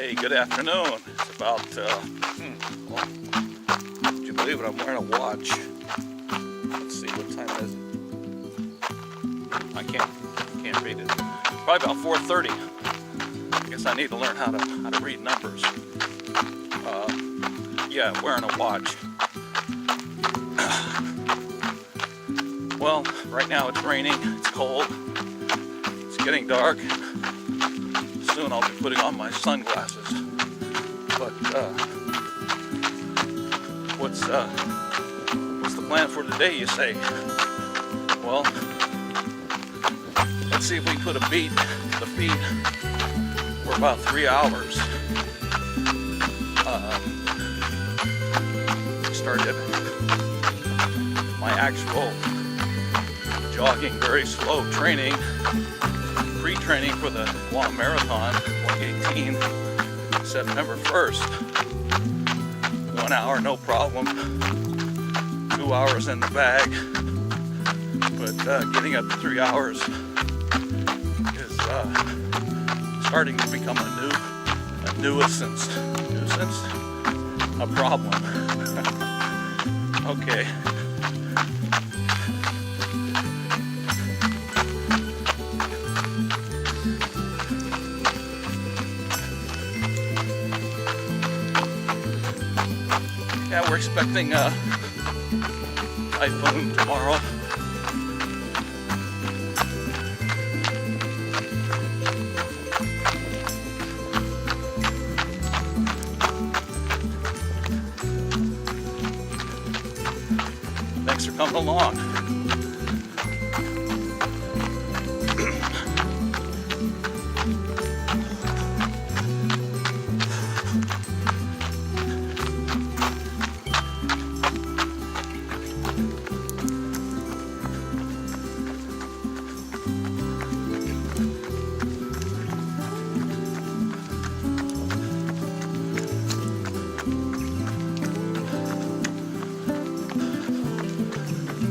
Hey, good afternoon. It's about, well, would you believe it? I'm wearing a watch. Let's see, what time is it? I can't read it. Probably about 4:30. I guess I need to learn how to read numbers. Yeah, I'm wearing a watch. Well, right now it's raining, it's cold, it's getting dark. Soon I'll be putting on my sunglasses. But what's the plan for today, you say? Well, let's see if we can put a beat to the feet. We're about 3 hours. Started my actual jogging, very slow training, pre-training for the long marathon 2018, September 1st. 1 hour, no problem. 2 hours in the bag. But getting up to 3 hours is starting to become a nuisance, a problem. Okay. Yeah, we're expecting a typhoon tomorrow. Thanks for coming along.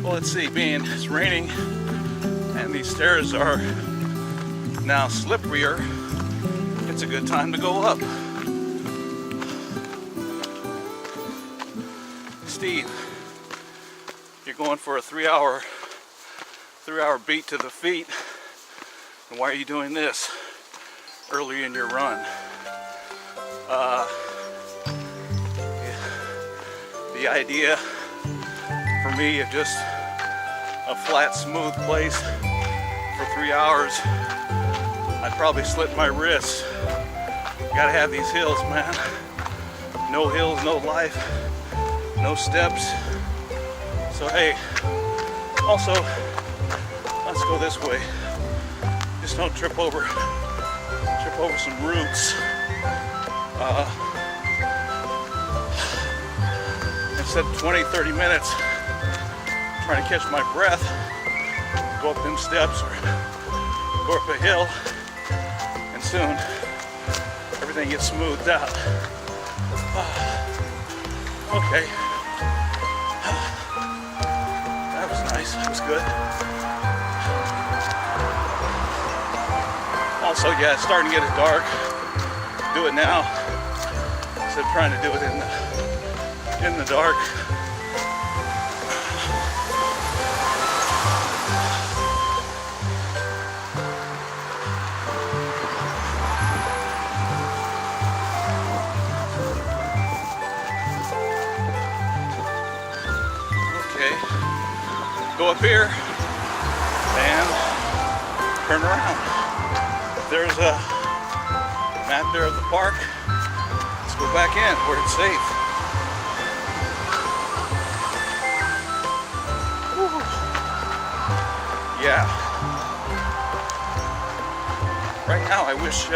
Well, let's see, being it's raining and these stairs are now slipperier, it's a good time to go up. Steve, you're going for a 3 hour beat to the feet, and why are you doing this early in your run? The idea for me of just a flat, smooth place for 3 hours, I'd probably slit my wrists. Gotta have these hills, man. No hills, no life, no steps. So hey, also, let's go this way. Just don't trip over some roots. Instead of 20-30 minutes trying to catch my breath, go up them steps or go up a hill, and soon everything gets smoothed out. Okay, that was nice, that was good. Also, yeah, it's starting to get dark. Do it now instead of trying to do it in the dark. Okay, go up here and turn around. There's a map there of the park. Let's go back in where it's safe. Woo. Yeah. Right now, I wish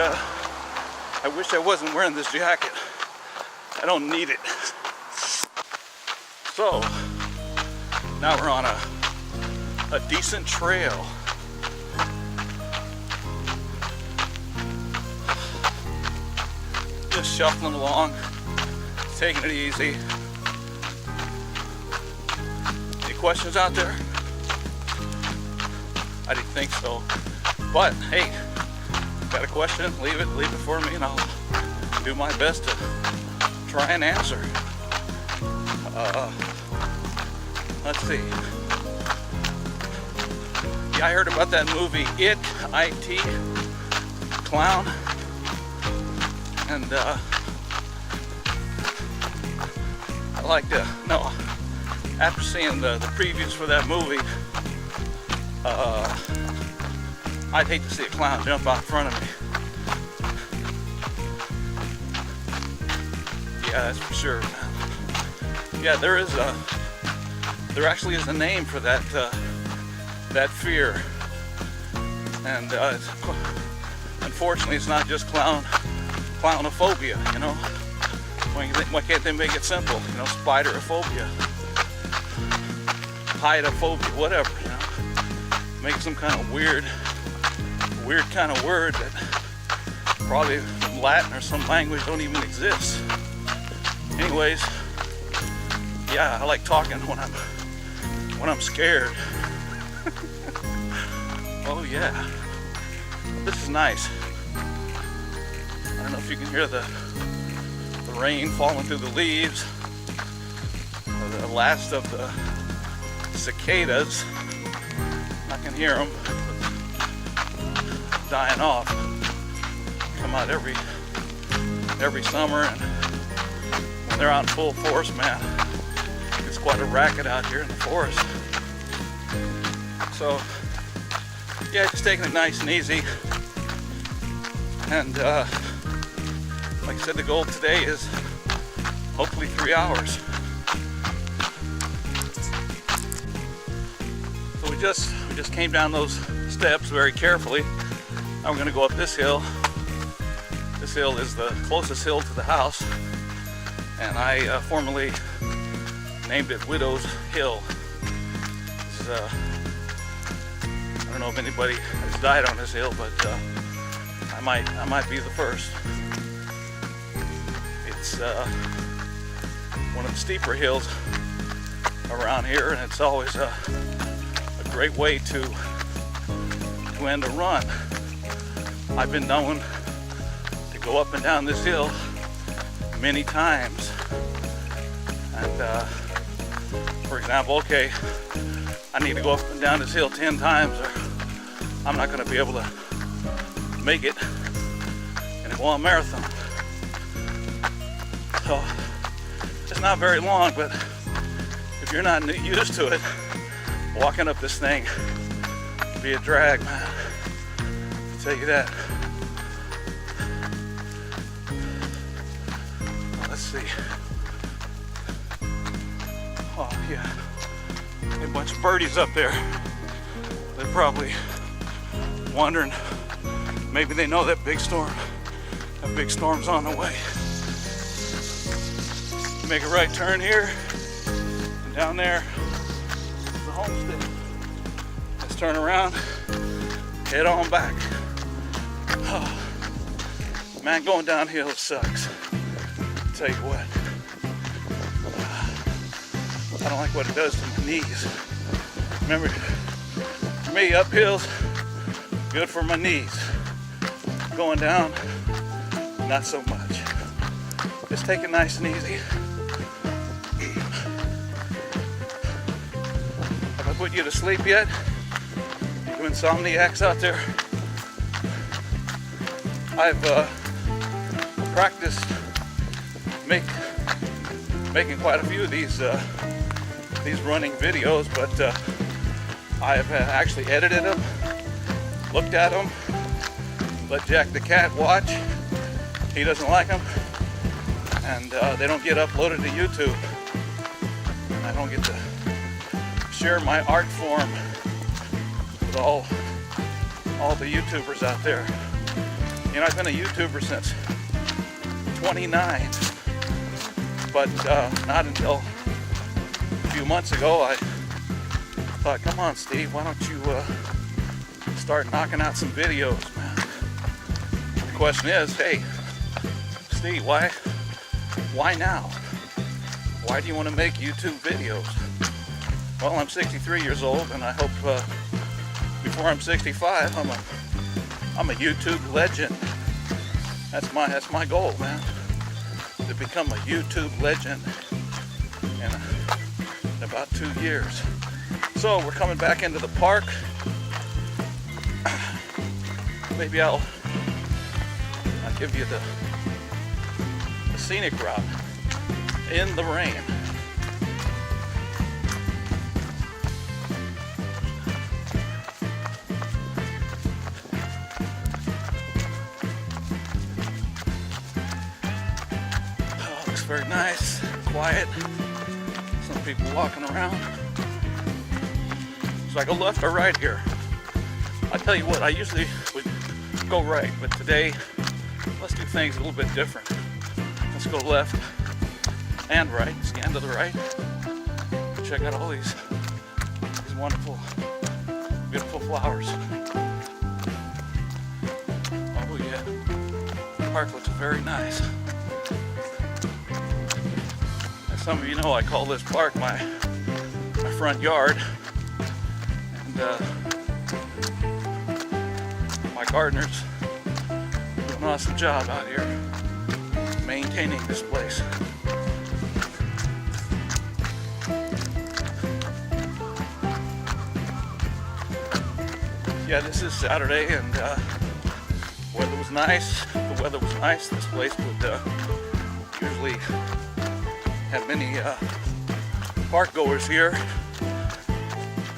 I wasn't wearing this jacket. I don't need it. So now we're on a decent trail. Just shuffling along, taking it easy. Any questions out there? I didn't think so. But hey, got a question? Leave it for me and I'll do my best to try and answer. Let's see. Yeah, I heard about that movie, I.T. Clown. And I like to know, after seeing the previews for that movie, I'd hate to see a clown jump out in front of me. Yeah, that's for sure, man. Yeah, there actually is a name for that that fear, and unfortunately, it's not just clownophobia. You know, why can't they make it simple? You know, spiderophobia, heightophobia, whatever. You know, make some kind of weird kind of word that probably from Latin or some language don't even exist. Anyways, yeah, I like talking when I'm scared. Oh yeah, this is nice. I don't know if you can hear the rain falling through the leaves, or the last of the cicadas. I can hear them dying off. Come out every summer, and when they're out in full force, man, it's quite a racket out here in the forest. So yeah, just taking it nice and easy. And like I said, the goal today is hopefully 3 hours. So we just came down those steps very carefully. Now we're going to go up this hill. This hill is the closest hill to the house, and I formerly named it Widow's Hill. It's, I don't know if anybody has died on this hill, but I might be the first. It's one of the steeper hills around here, and it's always a great way to end a run. I've been known to go up and down this hill many times, and for example, okay, I need to go up and down this hill 10 times, or I'm not going to be able to make it in a long marathon. So it's not very long, but if you're not used to it, walking up this thing can be a drag, man. I'll tell you that. Let's see. Oh yeah, a bunch of birdies up there. They're probably wondering, maybe they know that big storm's on the way. Make a right turn here, and down there is the homestead. Let's turn around, head on back. Oh, man, going downhill sucks. I'll tell you what. I don't like what it does to my knees. Remember, for me, uphill's good for my knees. Going down, not so much. Just take it nice and easy. Have I put you to sleep yet? You insomniacs out there? I've practiced making quite a few of these running videos, but I have actually edited them, looked at them, let Jack the cat watch. He doesn't like them, and they don't get uploaded to YouTube. And I don't get to share my art form with all the YouTubers out there. You know, I've been a YouTuber since 29, but not until a few months ago I thought, come on Steve, why don't you start knocking out some videos, man. The question is, hey Steve, why now? Why do you want to make YouTube videos? Well, I'm 63 years old, and I hope before I'm 65 I'm a YouTube legend. That's my goal, man. To become a YouTube legend in about 2 years. So we're coming back into the park. Maybe I'll give you the scenic route in the rain. Oh, looks very nice, quiet. Some people walking around. So I go left or right here? I tell you what, I usually would go right, but today let's do things a little bit different. Let's go left and right, scan to the right. Check out all these wonderful, beautiful flowers. Oh yeah, the park looks very nice. As some of you know, I call this park my front yard. And my gardeners do an awesome job out here maintaining this place. Yeah, this is Saturday and weather was nice. If the weather was nice, this place would usually have many park goers here.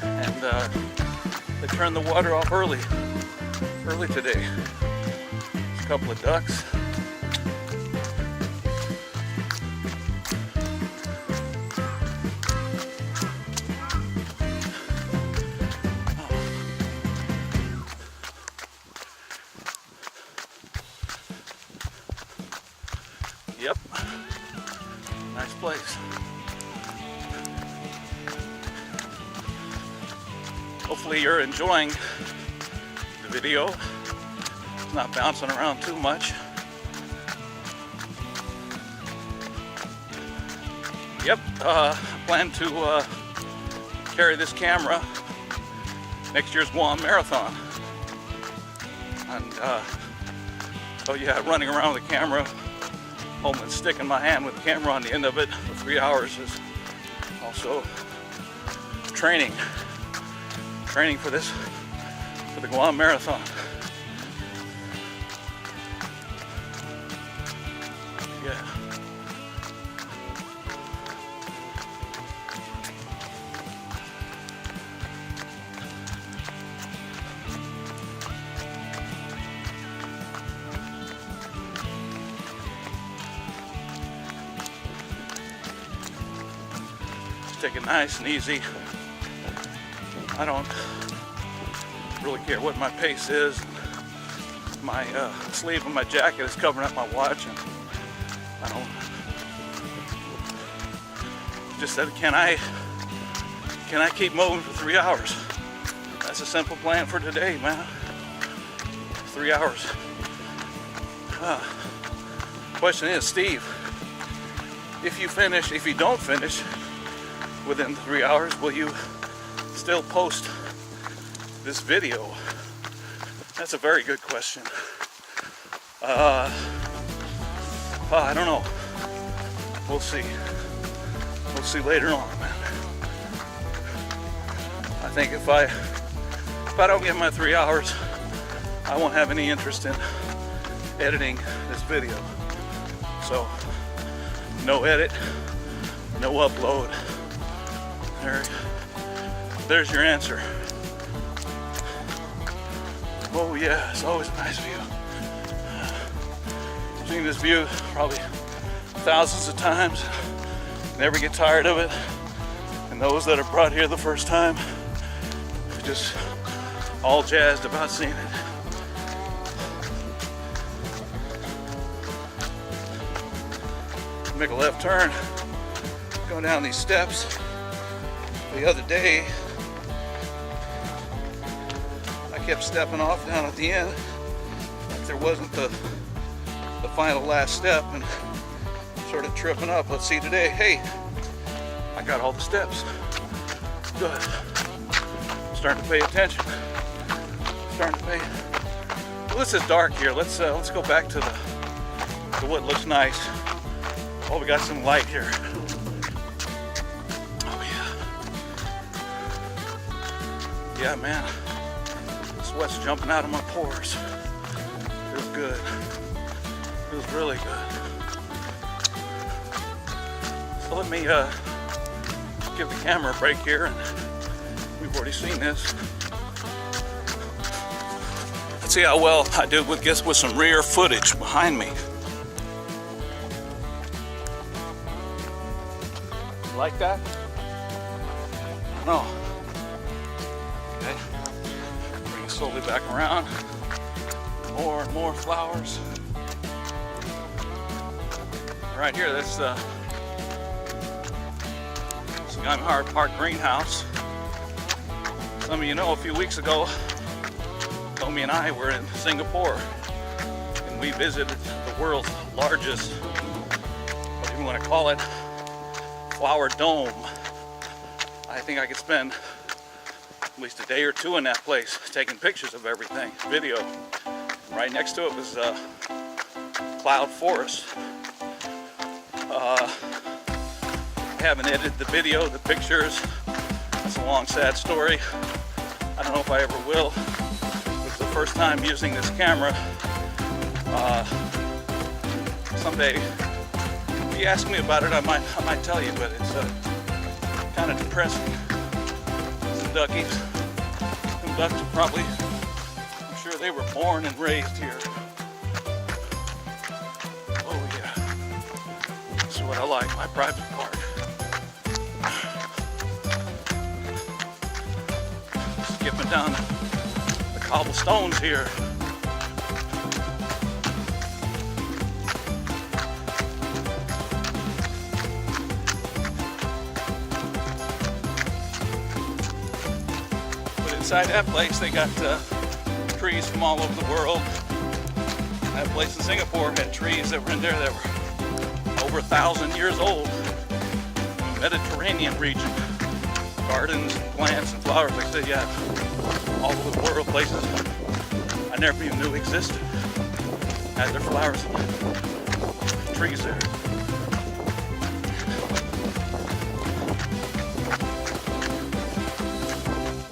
And they turned the water off early today. There's a couple of ducks. Yep, nice place. Hopefully you're enjoying the video. It's not bouncing around too much. Yep, I plan to carry this camera next year's Guam Marathon. And oh yeah, running around with the camera, holding, sticking my hand with the camera on the end of it for 3 hours is also training for the Guam Marathon. Yeah. Just take it nice and easy. I don't really care what my pace is. My sleeve of my jacket is covering up my watch, and I don't. Just said, can I keep moving for 3 hours? That's a simple plan for today, man. 3 hours. Question is, Steve, if you don't finish within 3 hours, will you still post this video? That's a very good question. I don't know. We'll see. We'll see later on, man. I think if I don't get my 3 hours, I won't have any interest in editing this video. So, no edit, no upload. There's your answer. Oh yeah, it's always a nice view. I've seen this view probably thousands of times. Never get tired of it. And those that are brought here the first time are just all jazzed about seeing it. Make a left turn, go down these steps. The other day, I kept stepping off down at the end, like there wasn't the final last step, and sort of tripping up. Let's see today. Hey, I got all the steps. Good. Starting to pay attention. Well, this is dark here. Let's go back to the The wood looks nice. Oh, we got some light here. Oh yeah. Yeah, man. Sweat's jumping out of my pores. Feels good. Feels really good. So let me give the camera a break here. And we've already seen this. Let's see how well I did with some rear footage behind me. Like that? No. Okay. Bring it slowly back around. More and more flowers. Right here, that's the Hour Park greenhouse. Some of you know a few weeks ago, Tommy and I were in Singapore and we visited the world's largest, what do you want to call it, flower dome. I think I could spend at least a day or two in that place taking pictures of everything, video. Right next to it was cloud forest. I haven't edited the video, the pictures. It's a long, sad story. I don't know if I ever will. It's the first time using this camera. Someday, if you ask me about it, I might tell you, but it's kind of depressing. Some duckies. Some ducks are probably, I'm sure they were born and raised here. Oh yeah. This is what I like, my private park. Skipping down the cobblestones here. But inside that place, they got trees from all over the world. That place in Singapore had trees that were in there that were over 1,000 years old. In the Mediterranean region. Gardens, and plants, and flowers, like I said, yeah, all over the world, places I never even knew existed. Had their flowers and trees there.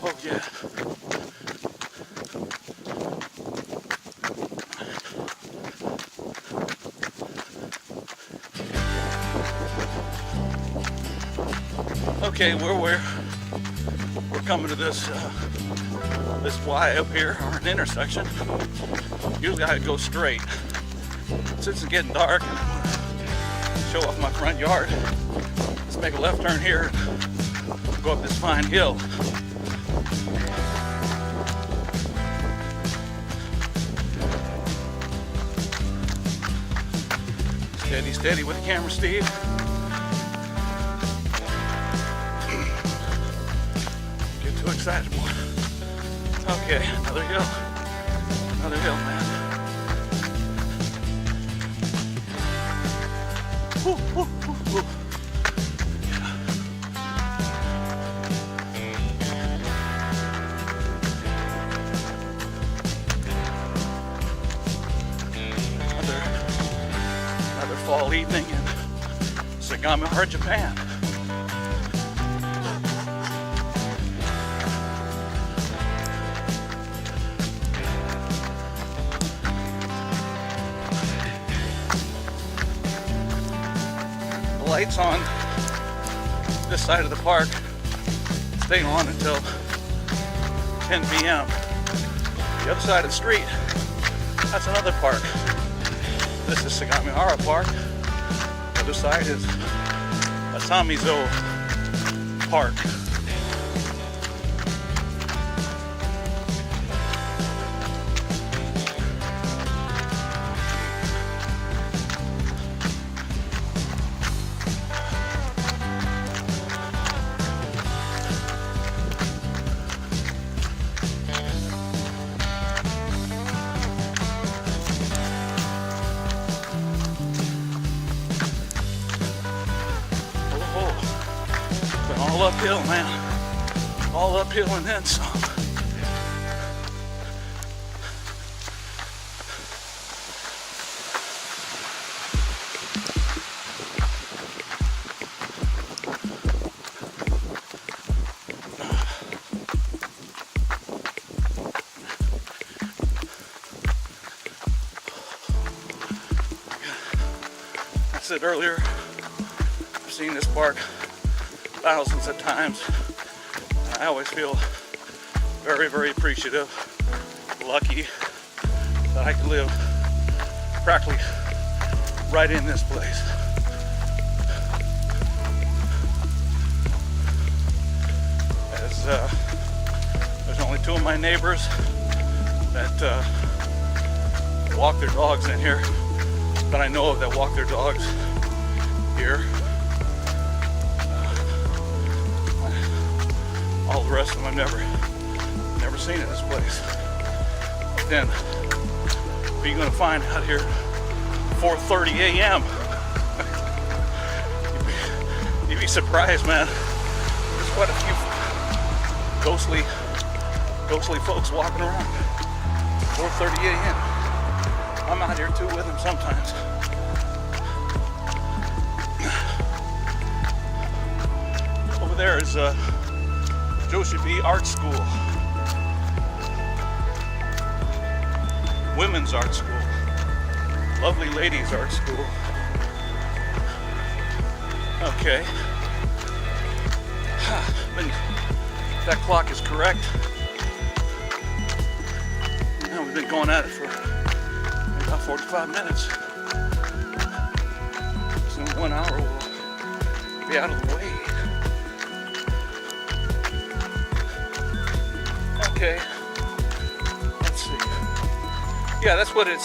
Oh yeah. Okay, we're coming to this Y up here, or an intersection. Usually I go straight. Since it's getting dark and I want to show off my front yard, let's make a left turn here and go up this fine hill. Steady, steady with the camera, Steve. Too excited, boy. Okay, another hill. Another hill, man. Woo, woo, woo, woo. Yeah. Another fall evening in Sagamihara, Japan. Lights on this side of the park stay on until 10 p.m. The other side of the street, that's another park. This is Sagamihara Park. The other side is Asamizo Park. All uphill, man. All uphill and then some. said earlier, I've seen this park thousands of times. I always feel very, very appreciative, lucky that I can live practically right in this place. As there's only two of my neighbors that walk their dogs in here, that I know of that walk their dogs here. All the rest of them I've never seen in this place. But then, what are you gonna find out here 4:30 a.m.? You'd be surprised, man. There's quite a few ghostly folks walking around 4:30 a.m. I'm out here too with them sometimes. Over there is Joshua B. Art School, Women's Art School, Lovely Ladies Art School. Okay. If that clock is correct, now we've been going at it for about 45 minutes. So in 1 hour we'll be out of the way. Okay, let's see. Yeah, that's what I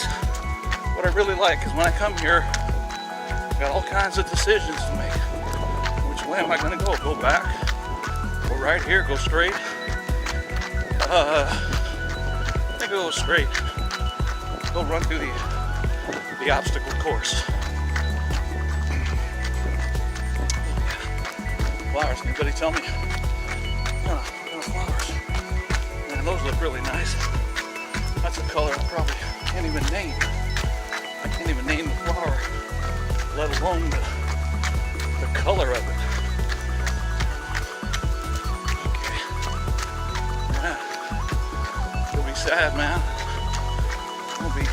really like, is when I come here, I've got all kinds of decisions to make. Which way am I gonna go? Go back? Go right here? Go straight? I think I'll go straight. Go run through the obstacle course. Flowers, anybody tell me? What kind of flowers? Man, those look really nice. That's a color I probably can't even name. I can't even name the flower, let alone the color of it. Okay. Yeah. It'll be sad, man. It won't be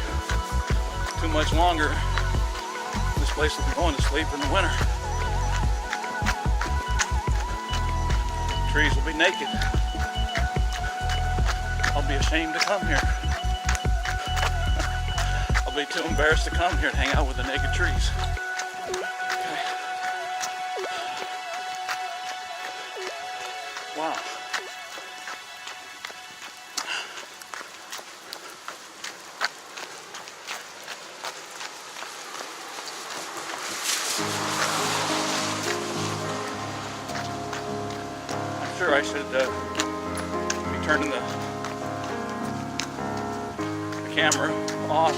too much longer. This place will be going to sleep in the winter. Trees will be naked. I'll be ashamed to come here. I'll be too embarrassed to come here and hang out with the naked trees. Okay. Wow. I'm sure I should be turning the camera off,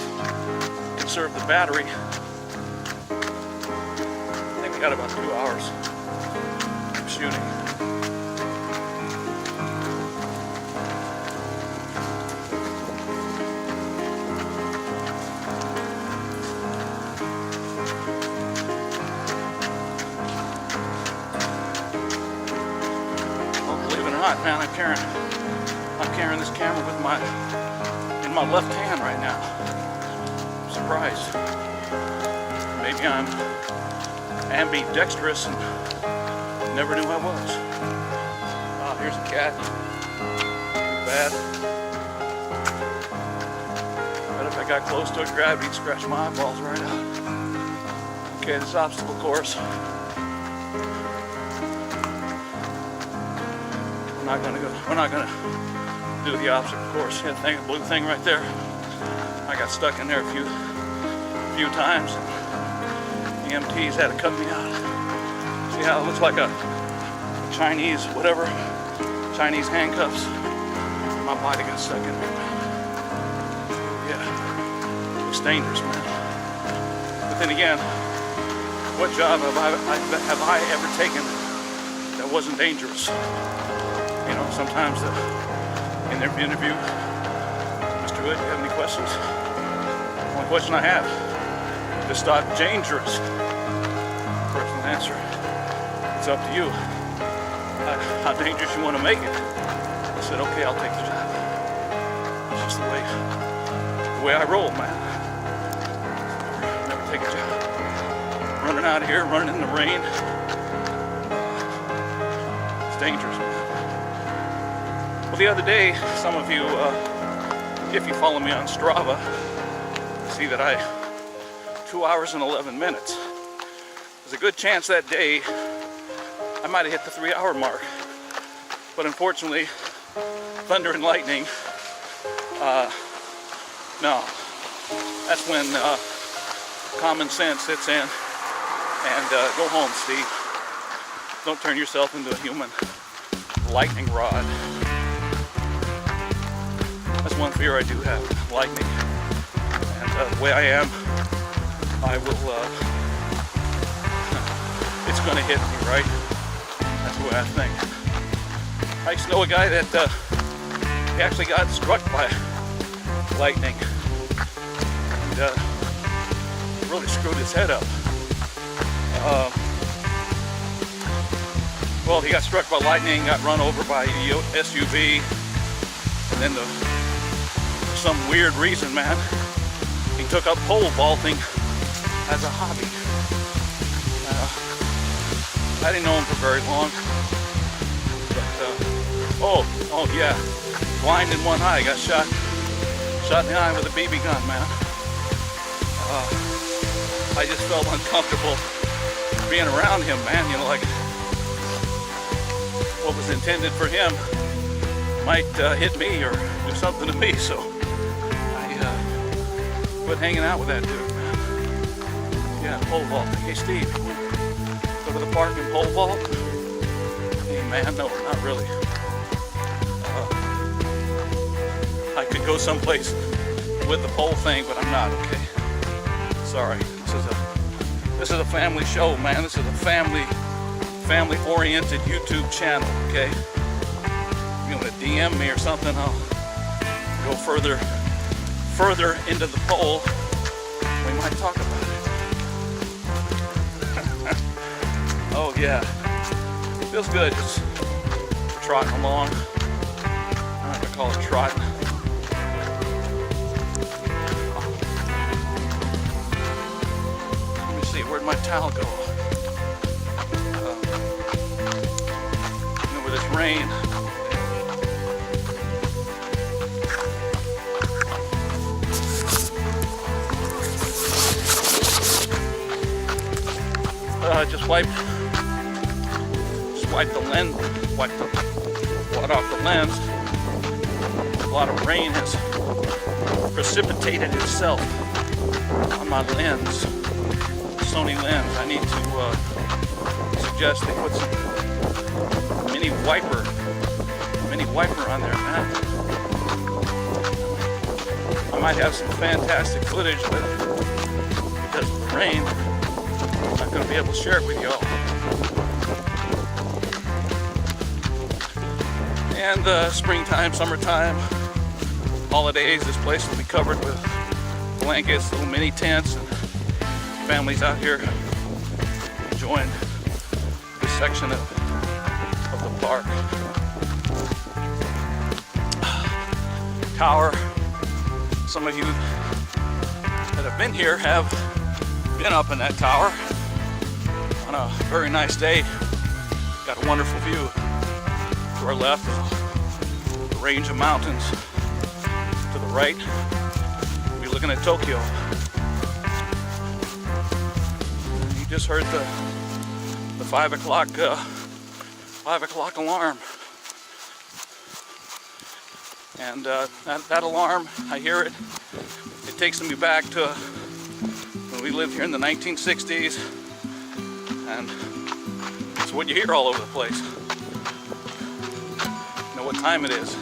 conserve the battery. I think we got about 2 hours of shooting. Well, believe it or not, man, I'm carrying this camera with in my left hand right now. I'm surprised. Maybe I'm ambidextrous and never knew I was. Oh, here's a cat. Too bad. But if I got close to it, grab it, he'd scratch my eyeballs right out. Okay, this obstacle course. We're not gonna do the obstacle course. Yeah, the blue thing right there. I got stuck in there a few times. The EMTs had to cut me out. See how it looks like a Chinese whatever, Chinese handcuffs. My body got stuck in there. Yeah, it's dangerous, man. But then again, what job have I ever taken that wasn't dangerous? You know, sometimes in their interview, Mr. Hood, you have any questions? The only question I have, is stop dangerous. Person answer, it's up to you. How dangerous you want to make it. I said, okay, I'll take the job. It's just the way I roll, man. Never take a job. running out of here, running in the rain. It's dangerous, man. Well, the other day, some of you, if you follow me on Strava, see that I 2 hours and 11 minutes. There's a good chance that day I might have hit the 3-hour mark, but unfortunately, thunder and lightning, no. That's when common sense hits in, and go home, Steve. Don't turn yourself into a human lightning rod. That's one fear I do have, lightning. And the way I am, I will, it's gonna hit me, right? That's the way I think. I used to know a guy that he actually got struck by lightning. And really screwed his head up. Well, he got struck by lightning, got run over by a SUV, and then for some weird reason, man, he took up pole vaulting as a hobby. I didn't know him for very long, but oh yeah, blind in one eye, got shot in the eye with a BB gun, man. I just felt uncomfortable being around him, man. You know, like what was intended for him might hit me or do something to me, so I quit hanging out with that dude, man. Yeah, pole vaulting. Hey, Steve, you want to go to the park and pole vault? Hey, man, no, not really. I could go someplace with the pole thing, but I'm not, okay? Sorry. This is a family show, man. This is a family-oriented YouTube channel, okay? If you want to DM me or something, I'll go further into the pole. We might talk about it. Oh yeah, feels good. Just trotting along. I'm not gonna call it trotting. Where'd my towel go? With this rain. Just wipe the lens, wipe the water off the lens. A lot of rain has precipitated itself on my lens. Sony lens. I need to suggest they put some mini wiper on there, man. I might have some fantastic footage, but because of the rain, I'm not going to be able to share it with y'all. And springtime, summertime, holidays, this place will be covered with blankets, little mini tents, and families out here enjoying this section of the park. Tower. Some of you that have been here have been up in that tower on a very nice day. Got a wonderful view to our left, the range of mountains. To the right, we'll be looking at Tokyo. Just heard the 5 o'clock alarm, and that alarm, I hear it. It takes me back to when we lived here in the 1960s, and it's what you hear all over the place. You know what time it is.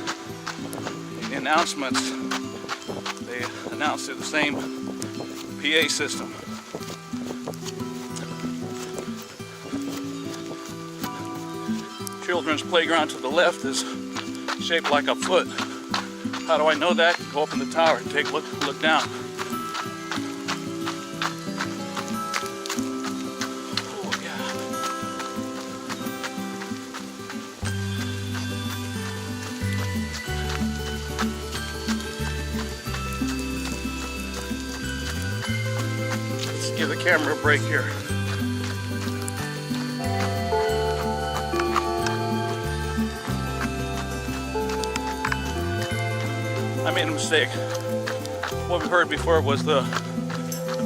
The announcements, they announce through the same PA system. Children's playground to the left is shaped like a foot. How do I know that? Go up in the tower and take a look down. Oh yeah. Let's give the camera a break here. mistake. What we heard before was the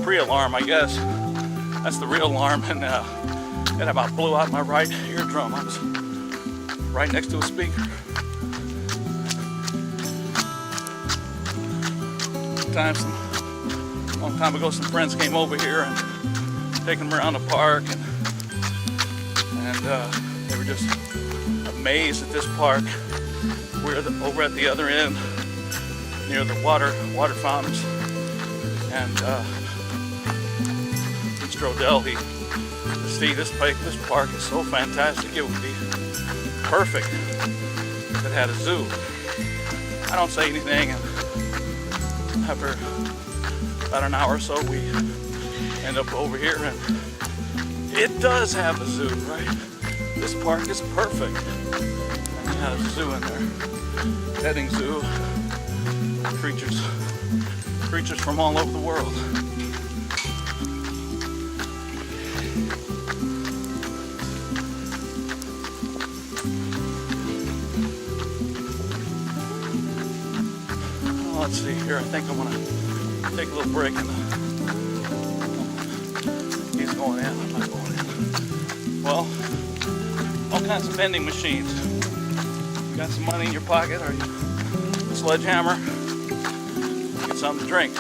pre-alarm, I guess. That's the real alarm, and it about blew out my right eardrum. I was right next to a speaker. A long time ago, some friends came over here and taking them around the park, and they were just amazed at this park. We're over at the other end, near the water fountains, and in Strodell, to see this park is so fantastic. It would be perfect if it had a zoo. I don't say anything, and after about an hour or so, we end up over here, and it does have a zoo, right? This park is perfect. And it has a zoo in there. Petting zoo. Creatures from all over the world. Let's see here. I think I'm gonna take a little break, and he's going in. I'm not going in. Well, all kinds of vending machines. You got some money in your pocket, or a sledgehammer? Get something to drink.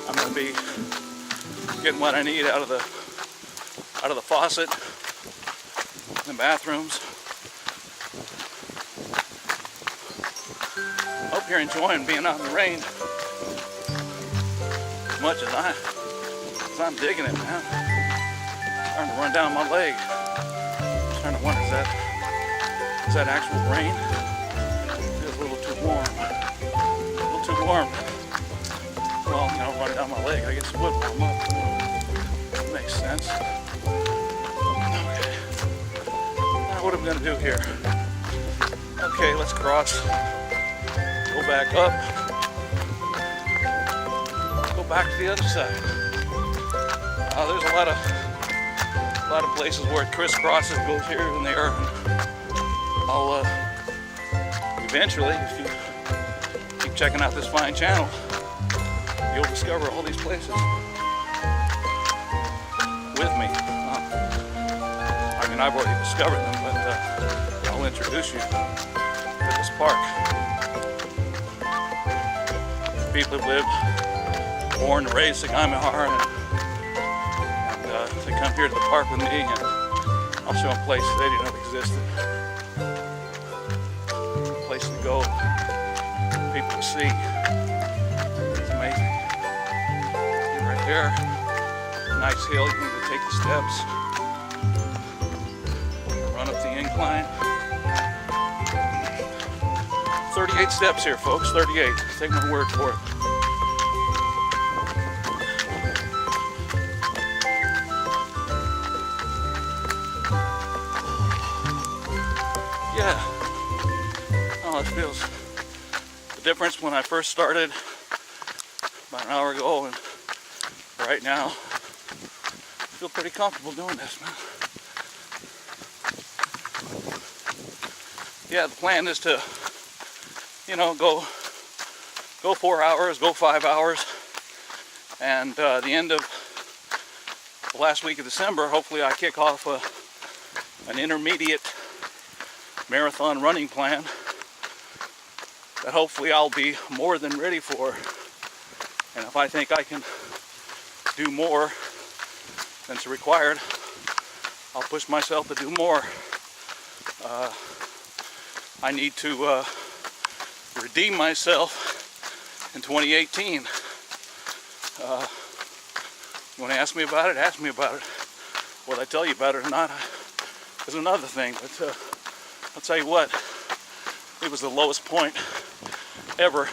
I'm gonna be getting what I need out of the faucet in the bathrooms. Hope you're enjoying being out in the rain as much as I'm digging it, man. It's starting to run down my leg. I'm starting to wonder, is that actual rain? It feels a little too warm. A little too warm. Well, you know, running down my leg, I guess it would warm up. That makes sense. Okay. Now what am I gonna do here? Okay, let's cross. Go back up. Go back to the other side. There's a lot of places where it crisscrosses, goes here and there. And I'll eventually, if you keep checking out this fine channel, you'll discover all these places with me. I mean, I've already discovered them, but I'll introduce you to this park. People have lived, born and raised in Guymahar, and they come here to the park with me, and I'll show them places they didn't know existed. A place to go, people to see. It's amazing. See right there, nice hill. You need to take the steps, run up the incline. 38 steps here, folks, 38. Take my word for it. Yeah. Oh, it feels the difference when I first started about an hour ago and right now. I feel pretty comfortable doing this, man. Yeah, the plan is to, you know, go 4 hours, go 5 hours, and the end of the last week of December, hopefully I kick off an intermediate marathon running plan that hopefully I'll be more than ready for. And if I think I can do more than's required, I'll push myself to do more. I need to redeem myself in 2018. You want to ask me about it? Ask me about it. Whether I tell you about it or not is another thing. But I'll tell you what, it was the lowest point ever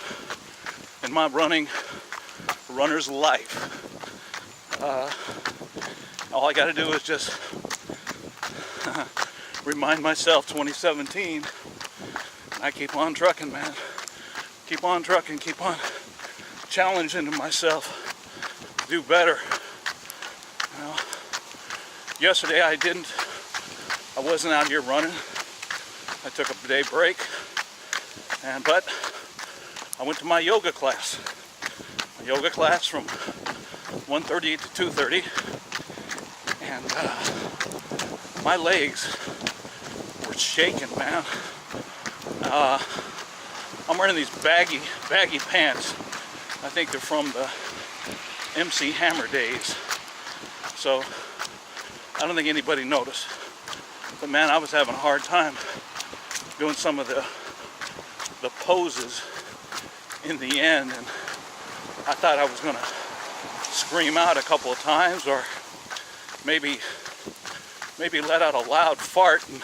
in my runner's life. All I got to do is just remind myself 2017. And I keep on trucking, man. Keep on trucking, keep on challenging myself to do better. You know, yesterday I wasn't out here running. I took a day break, but I went to my yoga class. My yoga class from 1:30 to 2:30, and my legs were shaking, man. I'm wearing these baggy pants. I think they're from the MC Hammer days. So I don't think anybody noticed. But man, I was having a hard time doing some of the poses in the end, and I thought I was gonna scream out a couple of times, or maybe let out a loud fart and,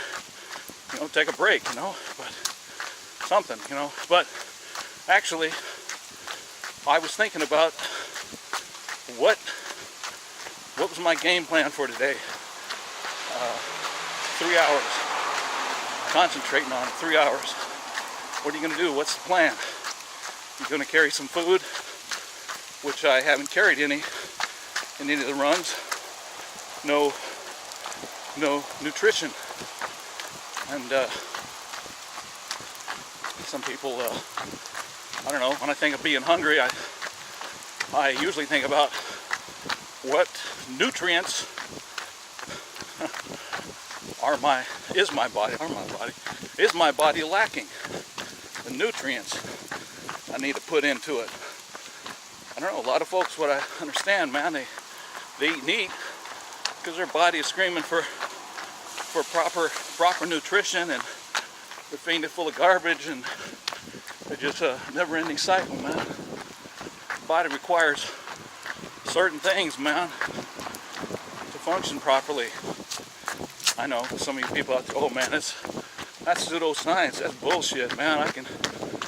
you know, take a break, you know, but something, you know. But actually, I was thinking about what was my game plan for today. 3 hours, concentrating on it, 3 hours. What are you gonna do? What's the plan? You're gonna carry some food, which I haven't carried any in any of the runs. No nutrition. And some people, I don't know, when I think of being hungry, I usually think about what nutrients is my body lacking? The nutrients I need to put into it. I don't know, a lot of folks, what I understand, man, they eat meat because their body is screaming for proper nutrition, and they're feeding it full of garbage, and it's just a never-ending cycle, man. The body requires certain things, man, to function properly. I know some of you people out there, oh man, that's pseudoscience, that's bullshit, man.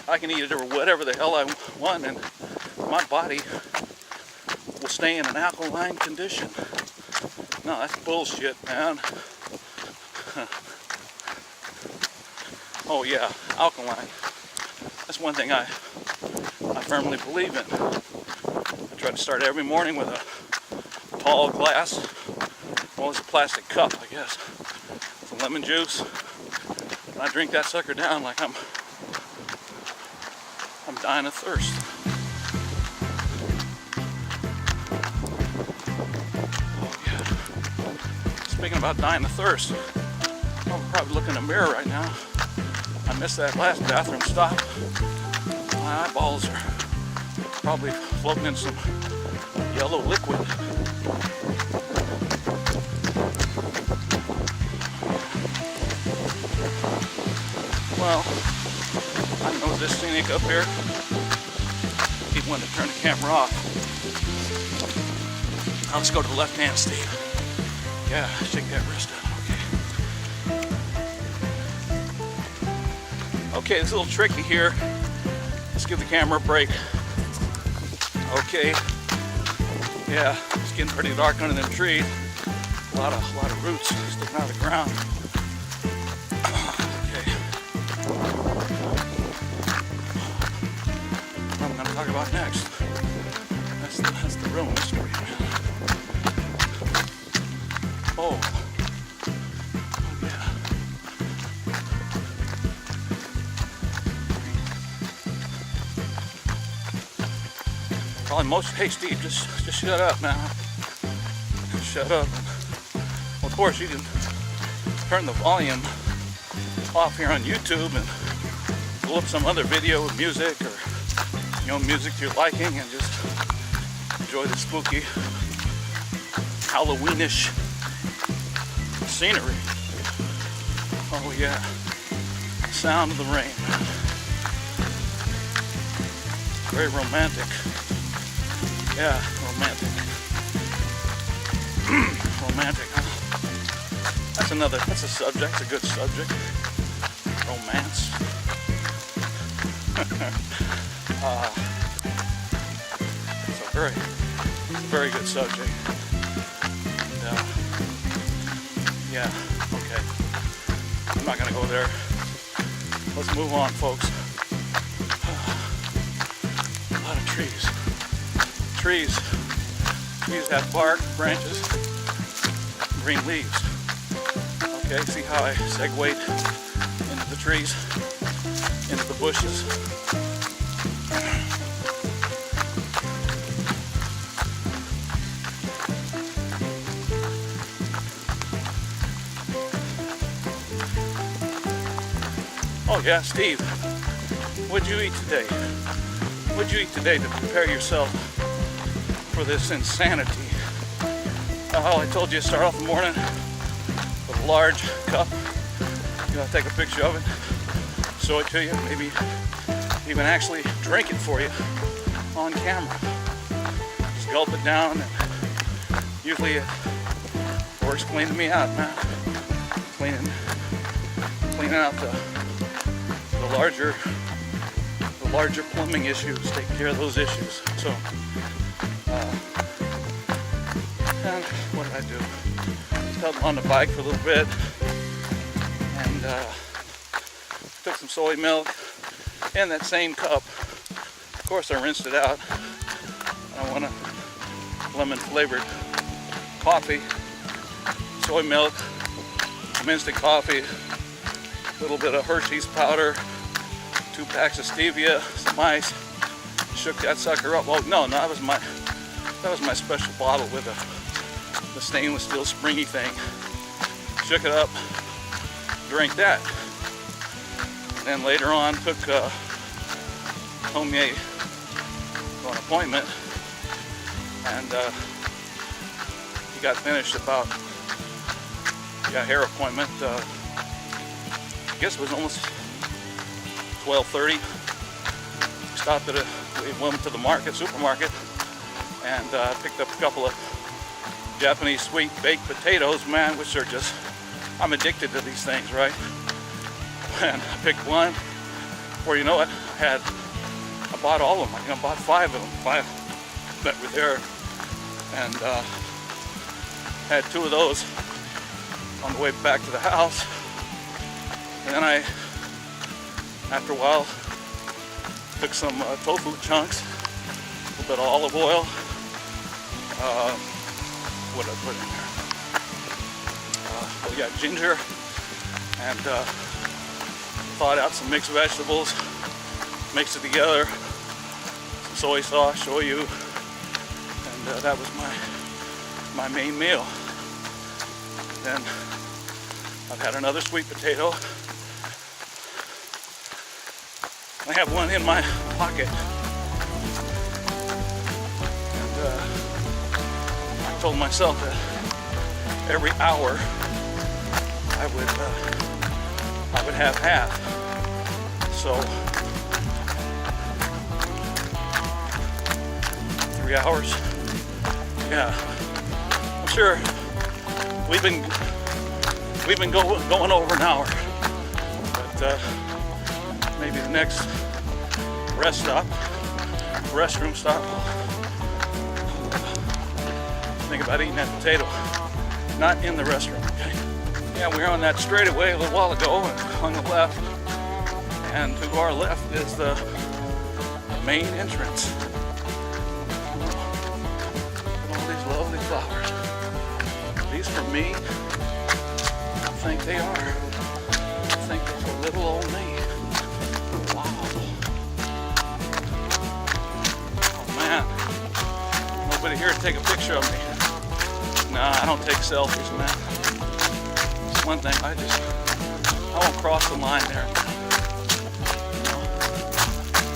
I can eat it or whatever the hell I want, and my body will stay in an alkaline condition. No, that's bullshit, man. Oh yeah, alkaline. That's one thing I firmly believe in. I try to start every morning with a tall glass. Well, it's a plastic cup, I guess. Some lemon juice. And I drink that sucker down like I'm dying of thirst. Oh yeah. Speaking about dying of thirst, I'm probably looking in the mirror right now. I missed that last bathroom stop. My eyeballs are probably floating in some yellow liquid. Well, I know this scenic up here. Keep wanting to turn the camera off. Now let's go to the left hand, Steve. Yeah, shake that wrist out. Okay, it's a little tricky here. Let's give the camera a break. Okay. Yeah, it's getting pretty dark under them trees. A lot of roots sticking out of the ground. Okay. What I'm gonna talk about next. That's the real mystery. Oh. Probably most, hey Steve, just shut up now. Shut up. Well, of course you can turn the volume off here on YouTube and pull up some other video with music, or music you're liking, and just enjoy the spooky Halloweenish scenery. Oh yeah. Sound of the rain. Very romantic. Yeah, romantic. Romantic, huh? That's a subject, it's a good subject. Romance. It's a very good subject. And, yeah, okay. I'm not gonna go there. Let's move on, folks. A lot of trees. Trees have bark, branches, green leaves. Okay, see how I segued into the trees, into the bushes. Oh yeah, Steve, what'd you eat today? What'd you eat today to prepare yourself for this insanity? Oh, I told you to start off the morning with a large cup. You know, take a picture of it, show it to you, maybe even actually drink it for you on camera. Just gulp it down, and usually it works cleaning me out, man. Cleaning out the larger plumbing issues, taking care of those issues. So, and what did I do? Just got on the bike for a little bit, and took some soy milk in that same cup. Of course, I rinsed it out. I want a lemon flavored coffee, soy milk, some instant coffee, a little bit of Hershey's powder, 2 packs of stevia, some ice. Shook that sucker up. Oh no, that was my special bottle with the stainless steel springy thing. Shook it up, drank that. And then later on took Tomie to an appointment, and he got finished about, hair appointment, I guess it was almost 12:30. Stopped at we went to the supermarket, and picked up a couple of Japanese sweet baked potatoes, man, which are just, I'm addicted to these things, right? And I picked one, before you know it, I bought all of them. I bought 5 of them, 5 that were there, and had 2 of those on the way back to the house. And then I, after a while, took some tofu chunks, a little bit of olive oil. What did I put in there? Ginger, and thawed out some mixed vegetables, mixed it together, some soy sauce, shoyu, and that was my main meal. Then I've had another sweet potato. I have one in my pocket, and I told myself that every hour I would have half. So 3 hours. Yeah, I'm sure we've been going over an hour, but maybe the next restroom stop, think about eating that potato, not in the restroom. Okay. Yeah, we were on that straightaway a little while ago, and on the left, and to our left is the main entrance. All these lovely flowers. Are these for me? I think they are. I think they're for little old me. Wow. Oh man. Nobody here to take a picture of me. Nah, I don't take selfies, man. It's one thing, I won't cross the line there. You know,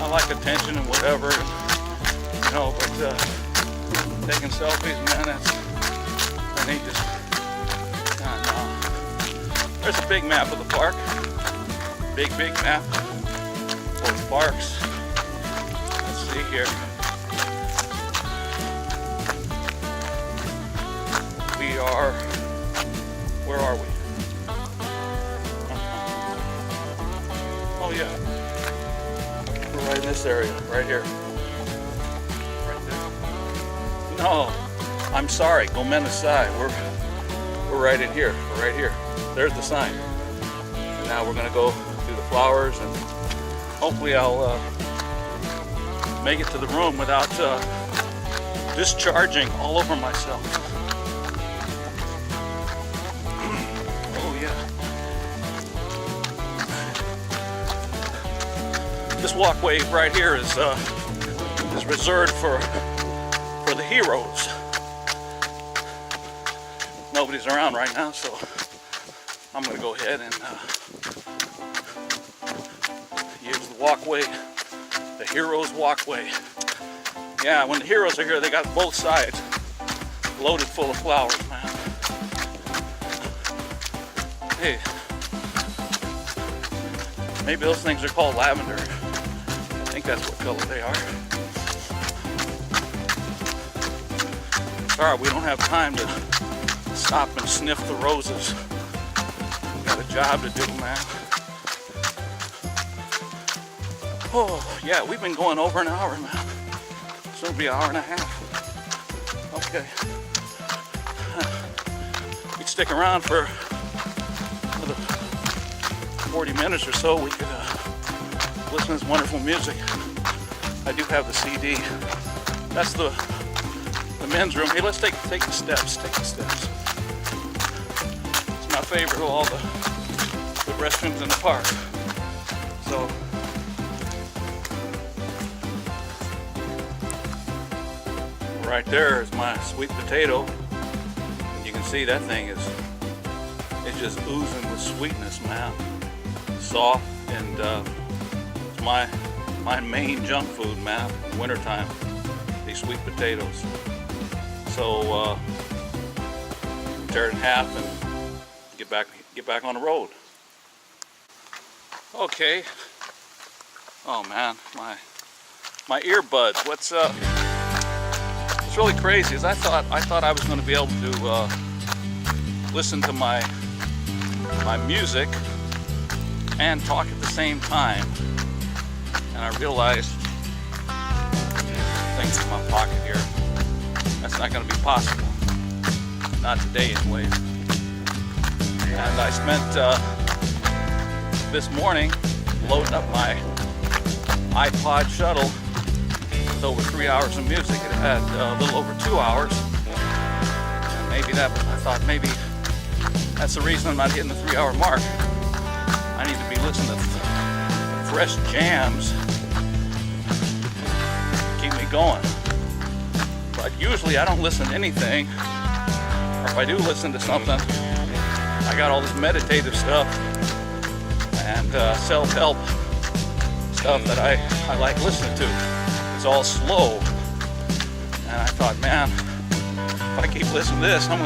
I like attention and whatever, but taking selfies, man, that ain't just, no. There's a big map of the park. Big map. Both parks. Let's see here. We are, where are we? Oh yeah. We're right in this area, right here. Right there. No, I'm sorry, Gomenasai. We're right in here. We're right here. There's the sign. And now we're gonna go through the flowers, and hopefully I'll make it to the room without discharging all over myself. Oh yeah. This walkway right here is reserved for the heroes. Nobody's around right now, so I'm gonna go ahead and walkway, the heroes walkway. Yeah, when the heroes are here, they got both sides loaded full of flowers, man. Hey, maybe those things are called lavender. I think that's what color they are. Sorry, we don't have time to stop and sniff the roses. We got a job to do, man. Oh, yeah, we've been going over an hour, man. So it'll be an hour and a half. Okay. We'd stick around for another 40 minutes or so. We could listen to this wonderful music. I do have the CD. That's the men's room. Hey, let's take the steps. Take the steps. It's my favorite of all the restrooms in the park. So. Right there is my sweet potato. You can see that thing is just oozing with sweetness, man. Soft, and it's my main junk food, man. In wintertime, these sweet potatoes. So tear it in half and get back on the road. Okay. Oh man, my earbuds. What's up? It's really crazy, is I thought I was going to be able to listen to my music and talk at the same time, and I realized, things in my pocket here, that's not going to be possible, not today anyway. And I spent this morning loading up my iPod shuttle with over 3 hours of music. It had a little over 2 hours, and maybe I thought maybe that's the reason I'm not hitting the 3 hour mark. I need to be listening to fresh jams to keep me going. But usually I don't listen to anything, or if I do listen to something, I got all this meditative stuff and self-help stuff that I like listening to. It's all slow, and I thought, man, if I keep listening to this, I'm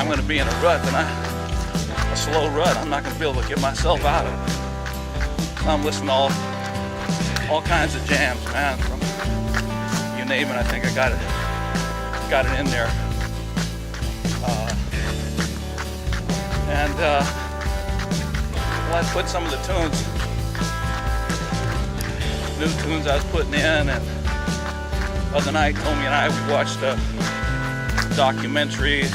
gonna be in a rut, and a slow rut. I'm not gonna be able to get myself out of it. So I'm listening to all kinds of jams, man. From you name it, I think I got it in there. Well, I put some of the new tunes I was putting in, and the other night Tommy and I, we watched a documentary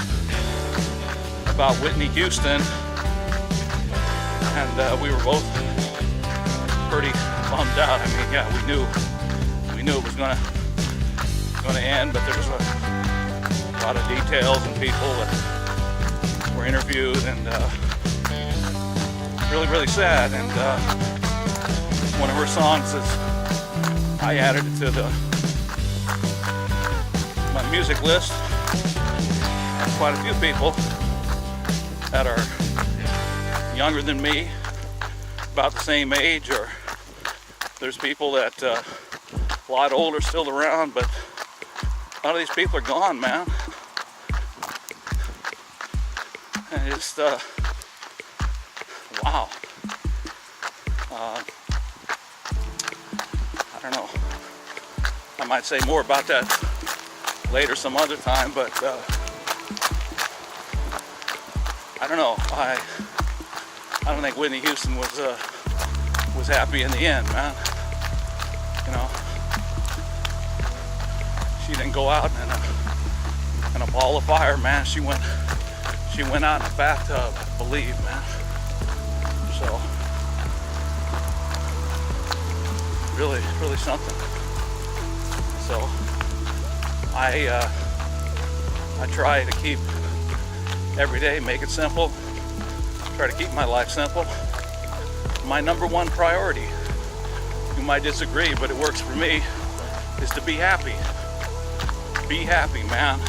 about Whitney Houston, and we were both pretty bummed out. I mean, yeah, we knew it was gonna end, but there was a lot of details and people that were interviewed, and really sad. And one of her songs is, I added it to my music list. There's quite a few people that are younger than me, about the same age, or there's people that a lot older still around, but a lot of these people are gone, man. And it's wow. I don't know. I might say more about that later some other time, but I don't know. I don't think Whitney Houston was happy in the end, man. You know, she didn't go out in a ball of fire, man. She went out in a bathtub, I believe, man. So really something. So I try to keep every day, make it simple. Try to keep my life simple. My number one priority, you might disagree, but it works for me, is to be happy. Be happy, man.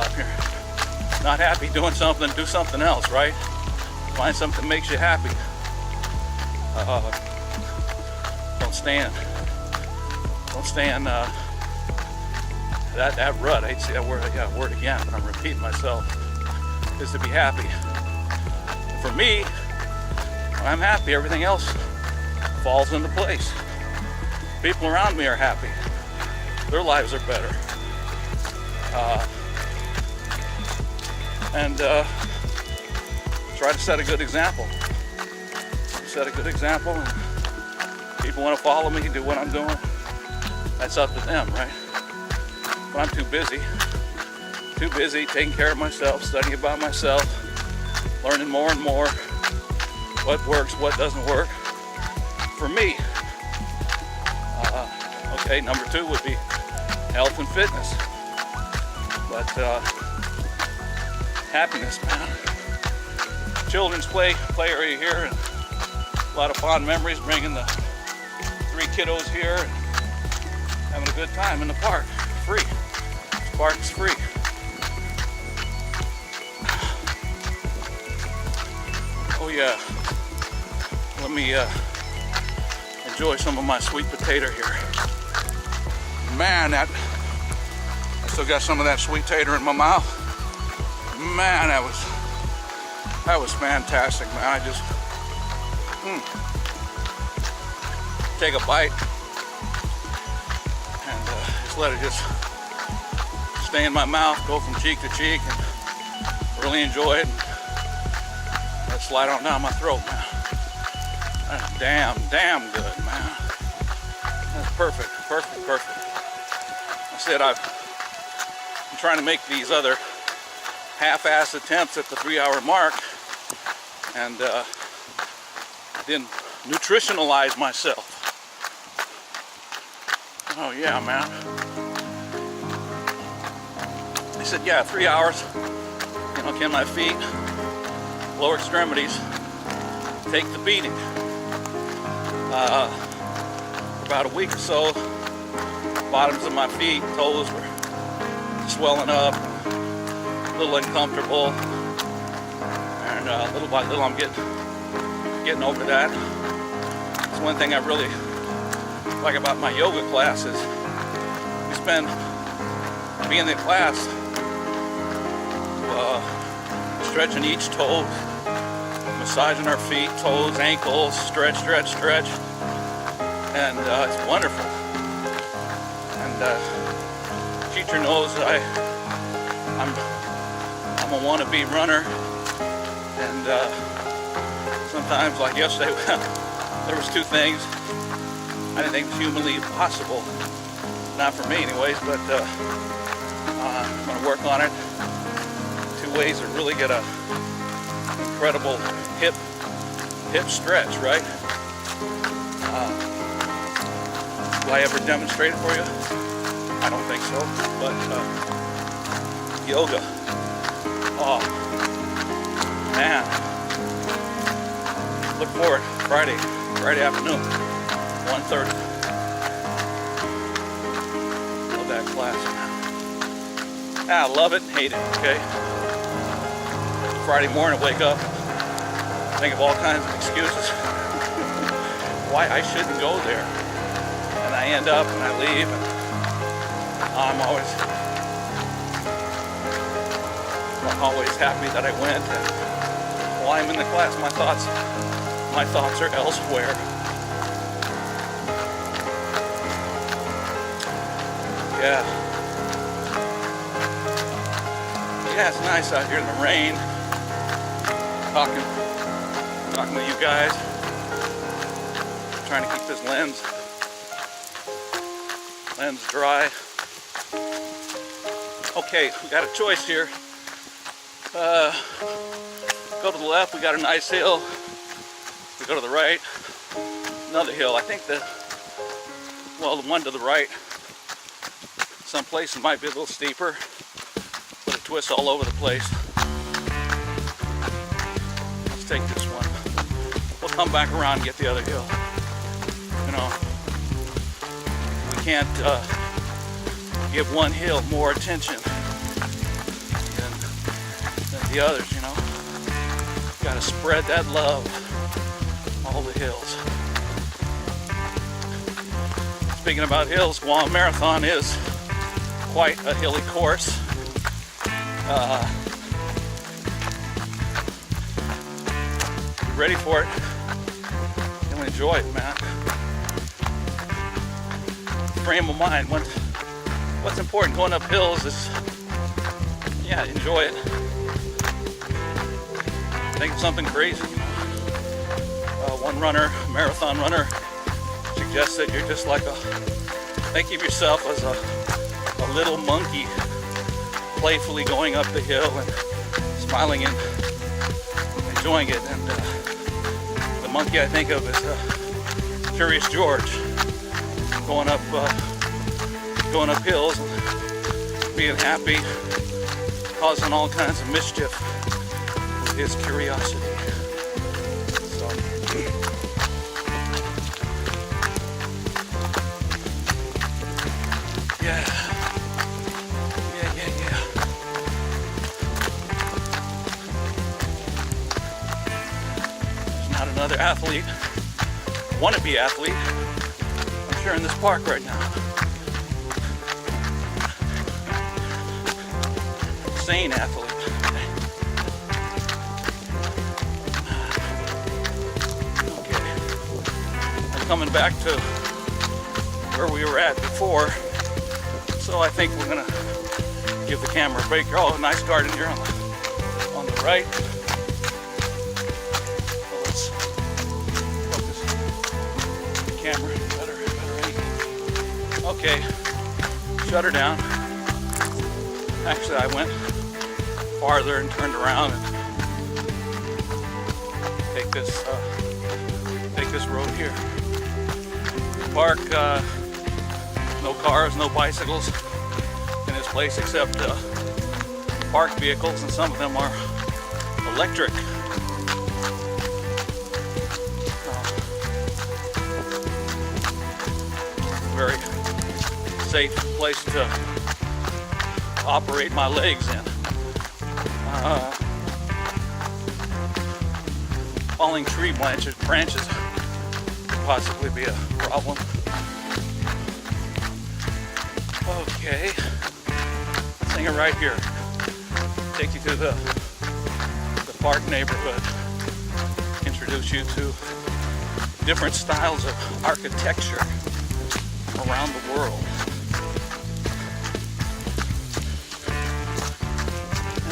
If you're not happy doing something, do something else, right? Find something that makes you happy. Don't stay in that rut. I hate to say that word again, but I'm repeating myself. Is to be happy. And for me, when I'm happy, everything else falls into place. People around me are happy. Their lives are better. And try to set a good example. Set a good example, and people want to follow me, do what I'm doing. That's up to them, right? But I'm too busy taking care of myself, studying about myself, learning more and more what works, what doesn't work for me. Okay, number 2 would be health and fitness. But happiness, man. Children's play area here, and a lot of fond memories, bringing the 3 kiddos here and having a good time in the park. Free. This park is free. Oh yeah. Let me enjoy some of my sweet potato here. Man, I still got some of that sweet tater in my mouth. Man, that was fantastic, man. I just take a bite and just let it just stay in my mouth, go from cheek to cheek, and really enjoy it. Let it slide on down my throat, man. That's damn good, man. That's perfect. I said I'm trying to make these other half-assed attempts at the 3-hour mark, and then nutritionalize myself. Oh yeah, man. They said, yeah, 3 hours. You know, can my feet, lower extremities, take the beating? For about a week or so, bottoms of my feet, toes were swelling up, a little uncomfortable, and little by little I'm getting over that. It's one thing I really like about my yoga class is we spend being in the class stretching each toe, massaging our feet, toes, ankles, stretch, and it's wonderful. And teacher knows I'm a wannabe runner, and sometimes, like yesterday, there was 2 things I didn't think was humanly possible, not for me anyways, but I'm going to work on it. 2 ways to really get a incredible hip stretch, right? Will I ever demonstrate it for you? I don't think so, but yoga. Oh, man. Look forward, Friday afternoon, 1:30. Love that class, man. I love it and hate it, okay? Friday morning, wake up, think of all kinds of excuses why I shouldn't go there. And I end up and I leave, and I'm always happy that I went. And while I'm in the class, my thoughts are elsewhere. Yeah, it's nice out here in the rain, talking with you guys, trying to keep this lens dry. Okay, we got a choice here. Go to the left, we got a nice hill. We go to the right, another hill. I think the one to the right, some places might be a little steeper, but it twists all over the place. Let's take this one. We'll come back around and get the other hill. You know, we can't give one hill more attention than the others, you know. Gotta spread that love, all the hills. Speaking about hills, Guam Marathon is quite a hilly course. Be ready for it. You'll enjoy it, man. Frame of mind. What's important going up hills is, yeah, enjoy it. Think of something crazy. One runner, marathon runner, suggests that you're just like think of yourself as a little monkey playfully going up the hill and smiling and enjoying it. And the monkey I think of is Curious George, going up hills and being happy, causing all kinds of mischief with his curiosity. So, yeah. There's not another athlete, wannabe athlete, I'm sure, in this park right now. Insane athlete. Okay. I'm coming back to where we were at before, so I think we're gonna give the camera a break. Oh, nice garden here on the right. So let's focus the camera better. Okay, shut her down. Actually, I went farther and turned around and take this road here. Park, no cars, no bicycles in this place except park vehicles, and some of them are electric. Very safe place to operate my legs in. Falling tree branches could possibly be a problem. Okay, let's hang it right here. Take you to the park neighborhood. Introduce you to different styles of architecture around the world.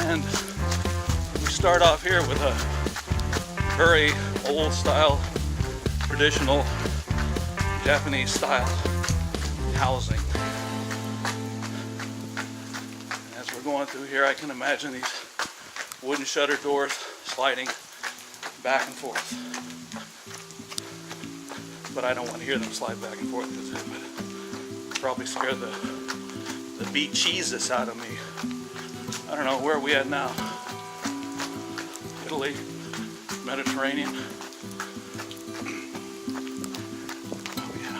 And we start off here with a very old style, traditional Japanese style housing. As we're going through here, I can imagine these wooden shutter doors sliding back and forth. But I don't want to hear them slide back and forth because it would probably scare the bejesus out of me. I don't know, where are we at now? Italy, Mediterranean. Oh yeah.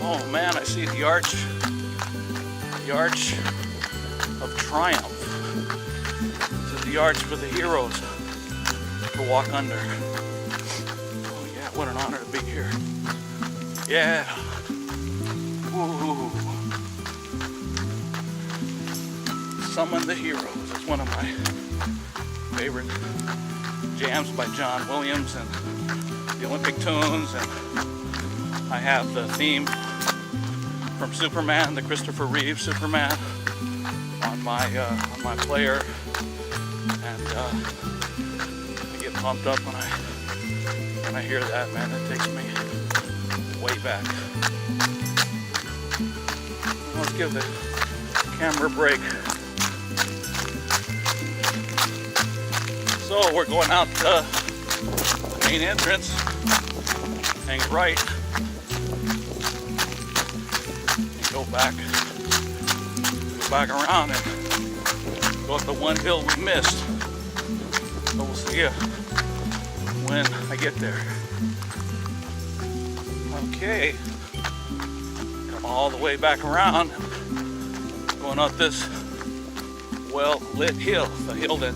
Oh man, I see the Arch of Triumph. This is the arch for the heroes to walk under. Oh yeah, what an honor to be here. Yeah. Ooh. Summon the Heroes. It's one of my favorite jams by John Williams and the Olympic tunes, and I have the theme from Superman, the Christopher Reeve Superman, on my player, and I get pumped up when I hear that, man. It takes me way back. Let's give the camera a break. So we're going out the main entrance. Hang right. back around and go up the one hill we missed. So we'll see you when I get there. Okay, come all the way back around, going up this well-lit hill, the hill that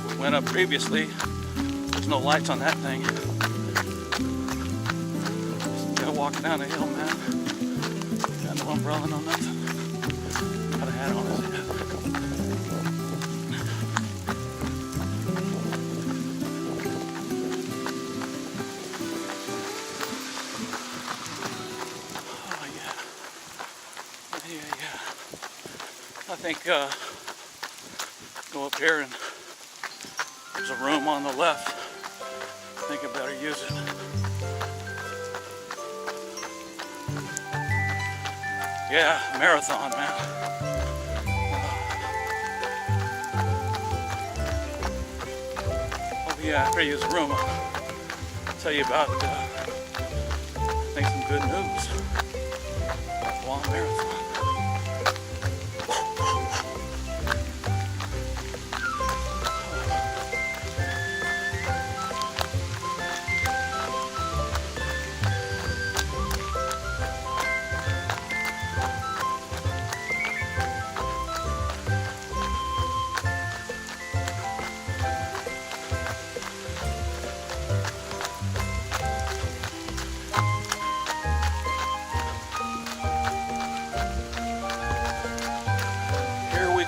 we went up previously. There's no lights on that thing. Just gotta walk down the hill, man. Got no umbrella, no nothing. Got a hat on his head. Oh yeah. I think go up here and there's a room on the left. I think I better use it. Yeah, marathon, man. Oh yeah, I better use the room. I'll tell you about, I think, some good news. Long marathon.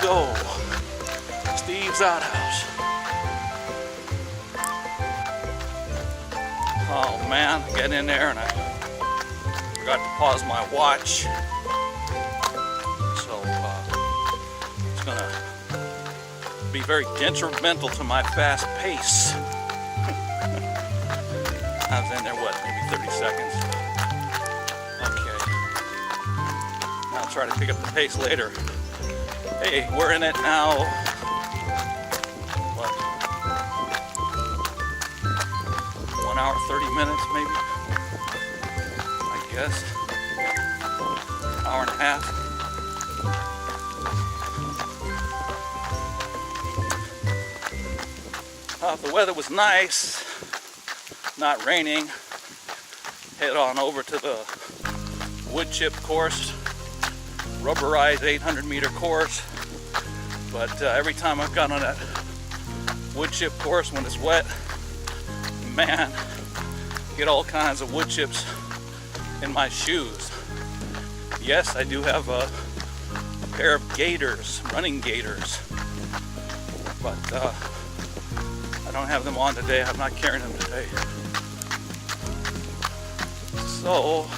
Go. Steve's outhouse. Oh man, get in there and I forgot to pause my watch. So it's gonna be very detrimental to my fast pace. I was in there, what, maybe 30 seconds. Okay. I'll try to pick up the pace later. Hey, we're in it now. What? 1 hour, 30 minutes maybe? I guess. Hour and a half. If the weather was nice, not raining, head on over to the wood chip course, rubberized 800-meter course. But every time I've gone on that wood chip course when it's wet, man, get all kinds of wood chips in my shoes. Yes, I do have a pair of gaiters, running gaiters, but I don't have them on today. I'm not carrying them today. So,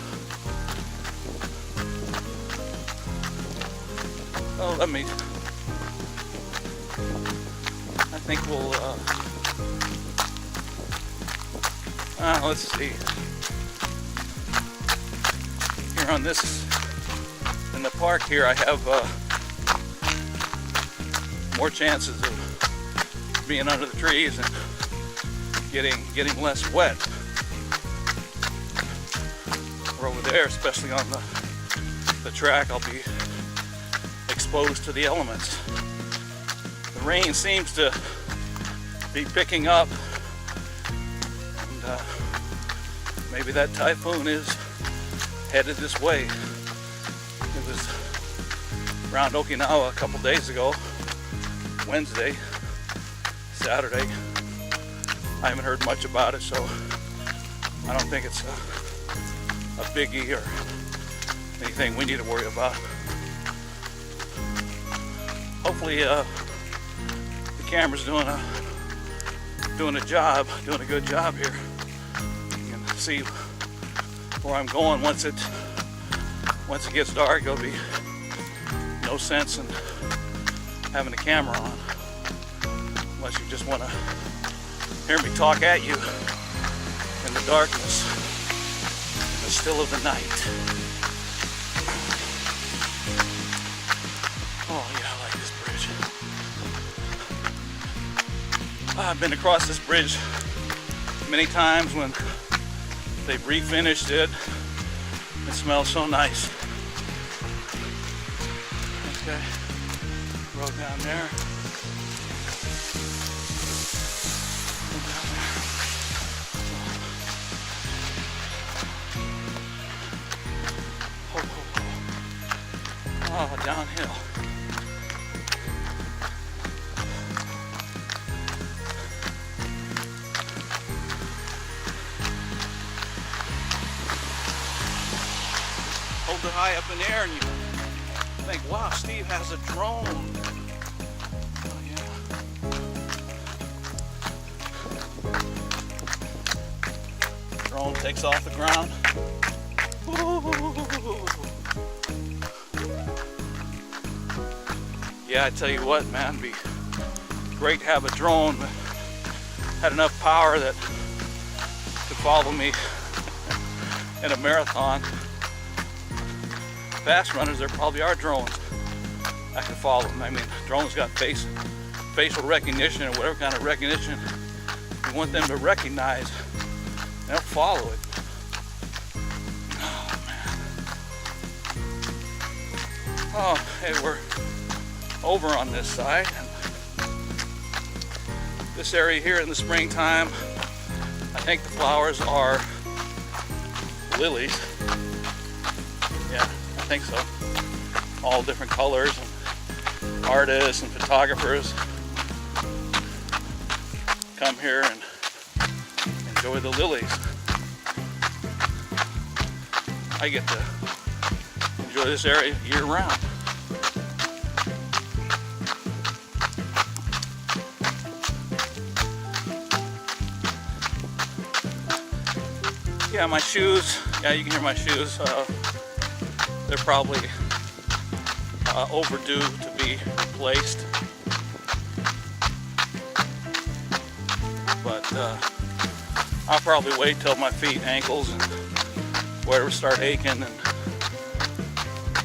let me, I think we'll, let's see. Here on this, in the park here, I have more chances of being under the trees and getting less wet. Or over there, especially on the track, I'll be exposed to the elements. The rain seems to be picking up, and maybe that typhoon is headed this way. It was around Okinawa a couple days ago, Wednesday, Saturday. I haven't heard much about it, so I don't think it's a biggie or anything we need to worry about. Hopefully the camera's doing a good job here. You can see where I'm going. Once it gets dark, there'll be no sense in having a camera on, unless you just want to hear me talk at you in the darkness, in the still of the night. Oh yeah, I like this bridge. I've been across this bridge many times when they've refinished it. It smells so nice. Okay, road down there. Go down there. Ho, ho, ho. Oh, downhill. Hold it high up in the air and you think, wow, Steve has a drone. Oh yeah. Drone takes off the ground. Ooh. Yeah, I tell you what, man, it'd be great to have a drone that had enough power that could follow me in a marathon. Fast runners, there probably are drones that can follow them. I mean, drones got facial recognition or whatever kind of recognition you want them to recognize. They'll follow it. Oh man. Oh, hey, we're over on this side. This area here in the springtime, I think the flowers are lilies. Yeah, I think so. All different colors, and artists and photographers come here and enjoy the lilies. I get to enjoy this area year round. Yeah, my shoes, yeah, you can hear my shoes. They're probably overdue to be replaced. But I'll probably wait till my feet, ankles, and whatever start aching, and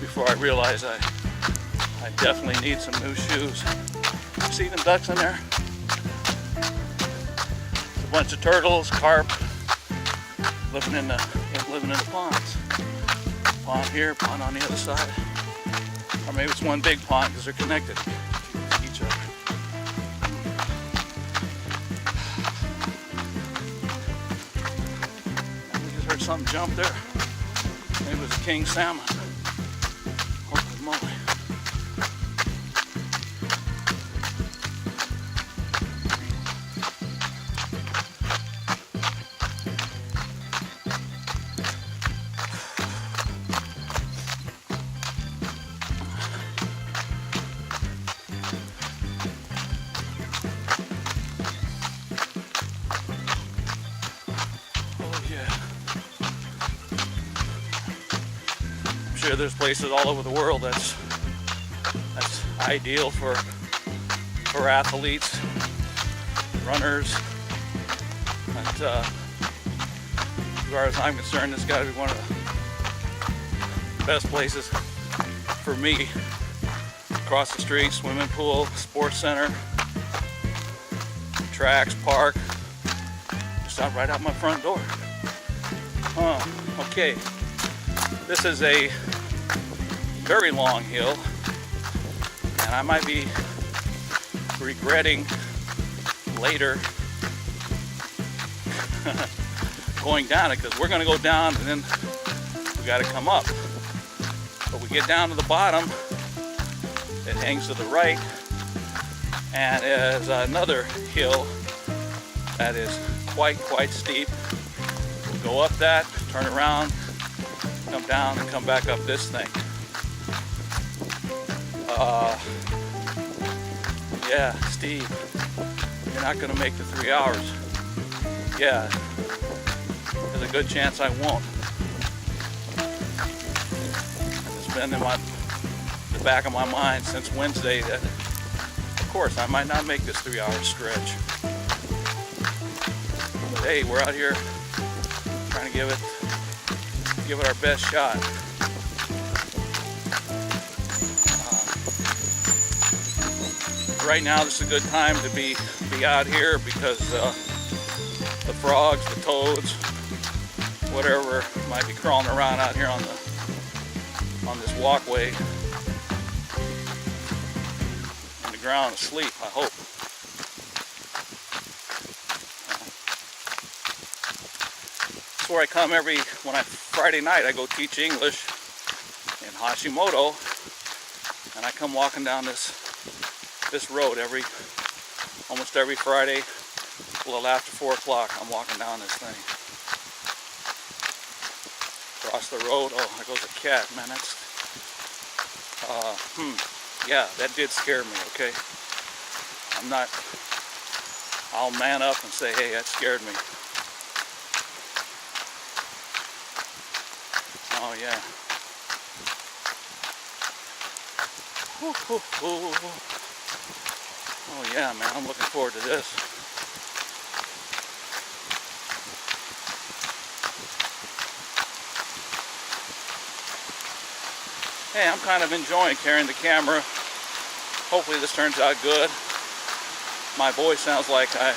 before I realize I definitely need some new shoes. See them ducks in there? There's a bunch of turtles, carp, living in the ponds. Pond here, pond on the other side. Or maybe it's one big pond because they're connected to each other. We just heard something jump there. Maybe it was a king salmon. Holy moly. Sure, there's places all over the world that's ideal for athletes, runners. But as far as I'm concerned, this got to be one of the best places for me. Across the street, swimming pool, sports center, tracks, park, just out right out my front door. Okay. This is a very long hill, and I might be regretting later going down it, because we're going to go down and then we got to come up. But we get down to the bottom, it hangs to the right, and is another hill that is quite steep. We'll go up that, turn around, come down, and come back up this thing. Yeah, Steve, you're not gonna make the 3 hours. Yeah, there's a good chance I won't. It's been in the back of my mind since Wednesday that, of course, I might not make this 3 hour stretch. But hey, we're out here trying to give it our best shot. Right now, this is a good time to be out here because the frogs, the toads, whatever might be crawling around out here on this walkway ground asleep, I hope. That's where I come Friday night I go teach English in Hashimoto, and I come walking down this road almost every Friday, a little after 4 o'clock. I'm walking down this thing. Across the road, oh, there goes a cat, man. That's yeah, that did scare me. Okay, I'll man up and say, hey, that scared me. Oh yeah. Oh yeah, man, I'm looking forward to this. Hey, I'm kind of enjoying carrying the camera. Hopefully this turns out good. My voice sounds like I'm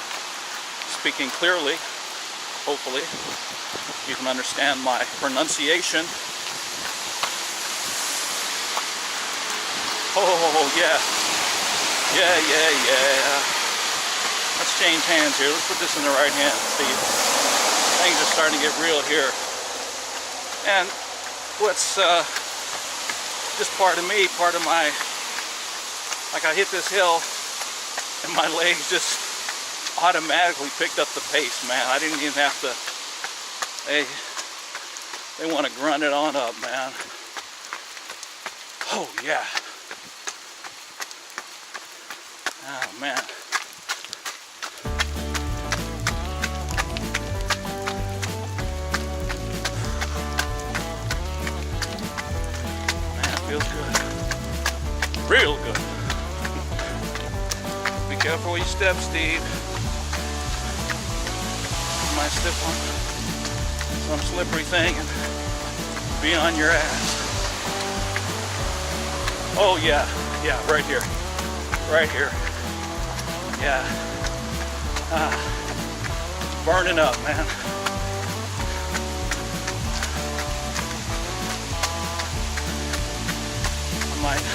speaking clearly. Hopefully you can understand my pronunciation. Oh yeah. Yeah. Let's change hands here. Let's put this in the right hand. See, things are starting to get real here. And what's just part of me, part of my, like I hit this hill and my legs just automatically picked up the pace, man. I didn't even have to, they want to grunt it on up, man. Oh yeah. Oh man. Feels good. Real good. Be careful where you step, Steve. You might step on some slippery thing and be on your ass. Oh yeah, right here. Right here. Yeah. It's burning up, man. Might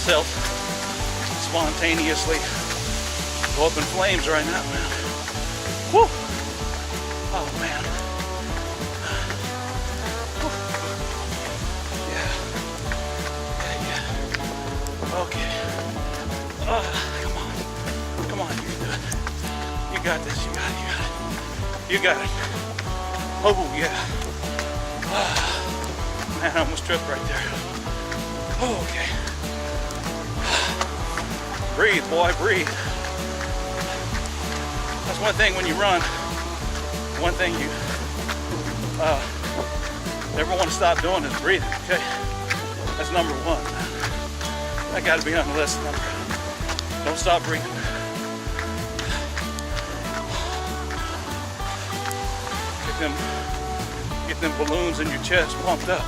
self-spontaneously go up in flames right now, man. Woo! Oh, man. Woo. Yeah. Okay. Come on, you can do it. You got this, you got it. Oh, yeah. Man, I almost tripped right there. Oh, okay. Breathe, boy, breathe. That's one thing when you run. One thing you never want to stop doing is breathing, okay? That's number one. That got to be on the list. Don't stop breathing. Get them balloons in your chest pumped up.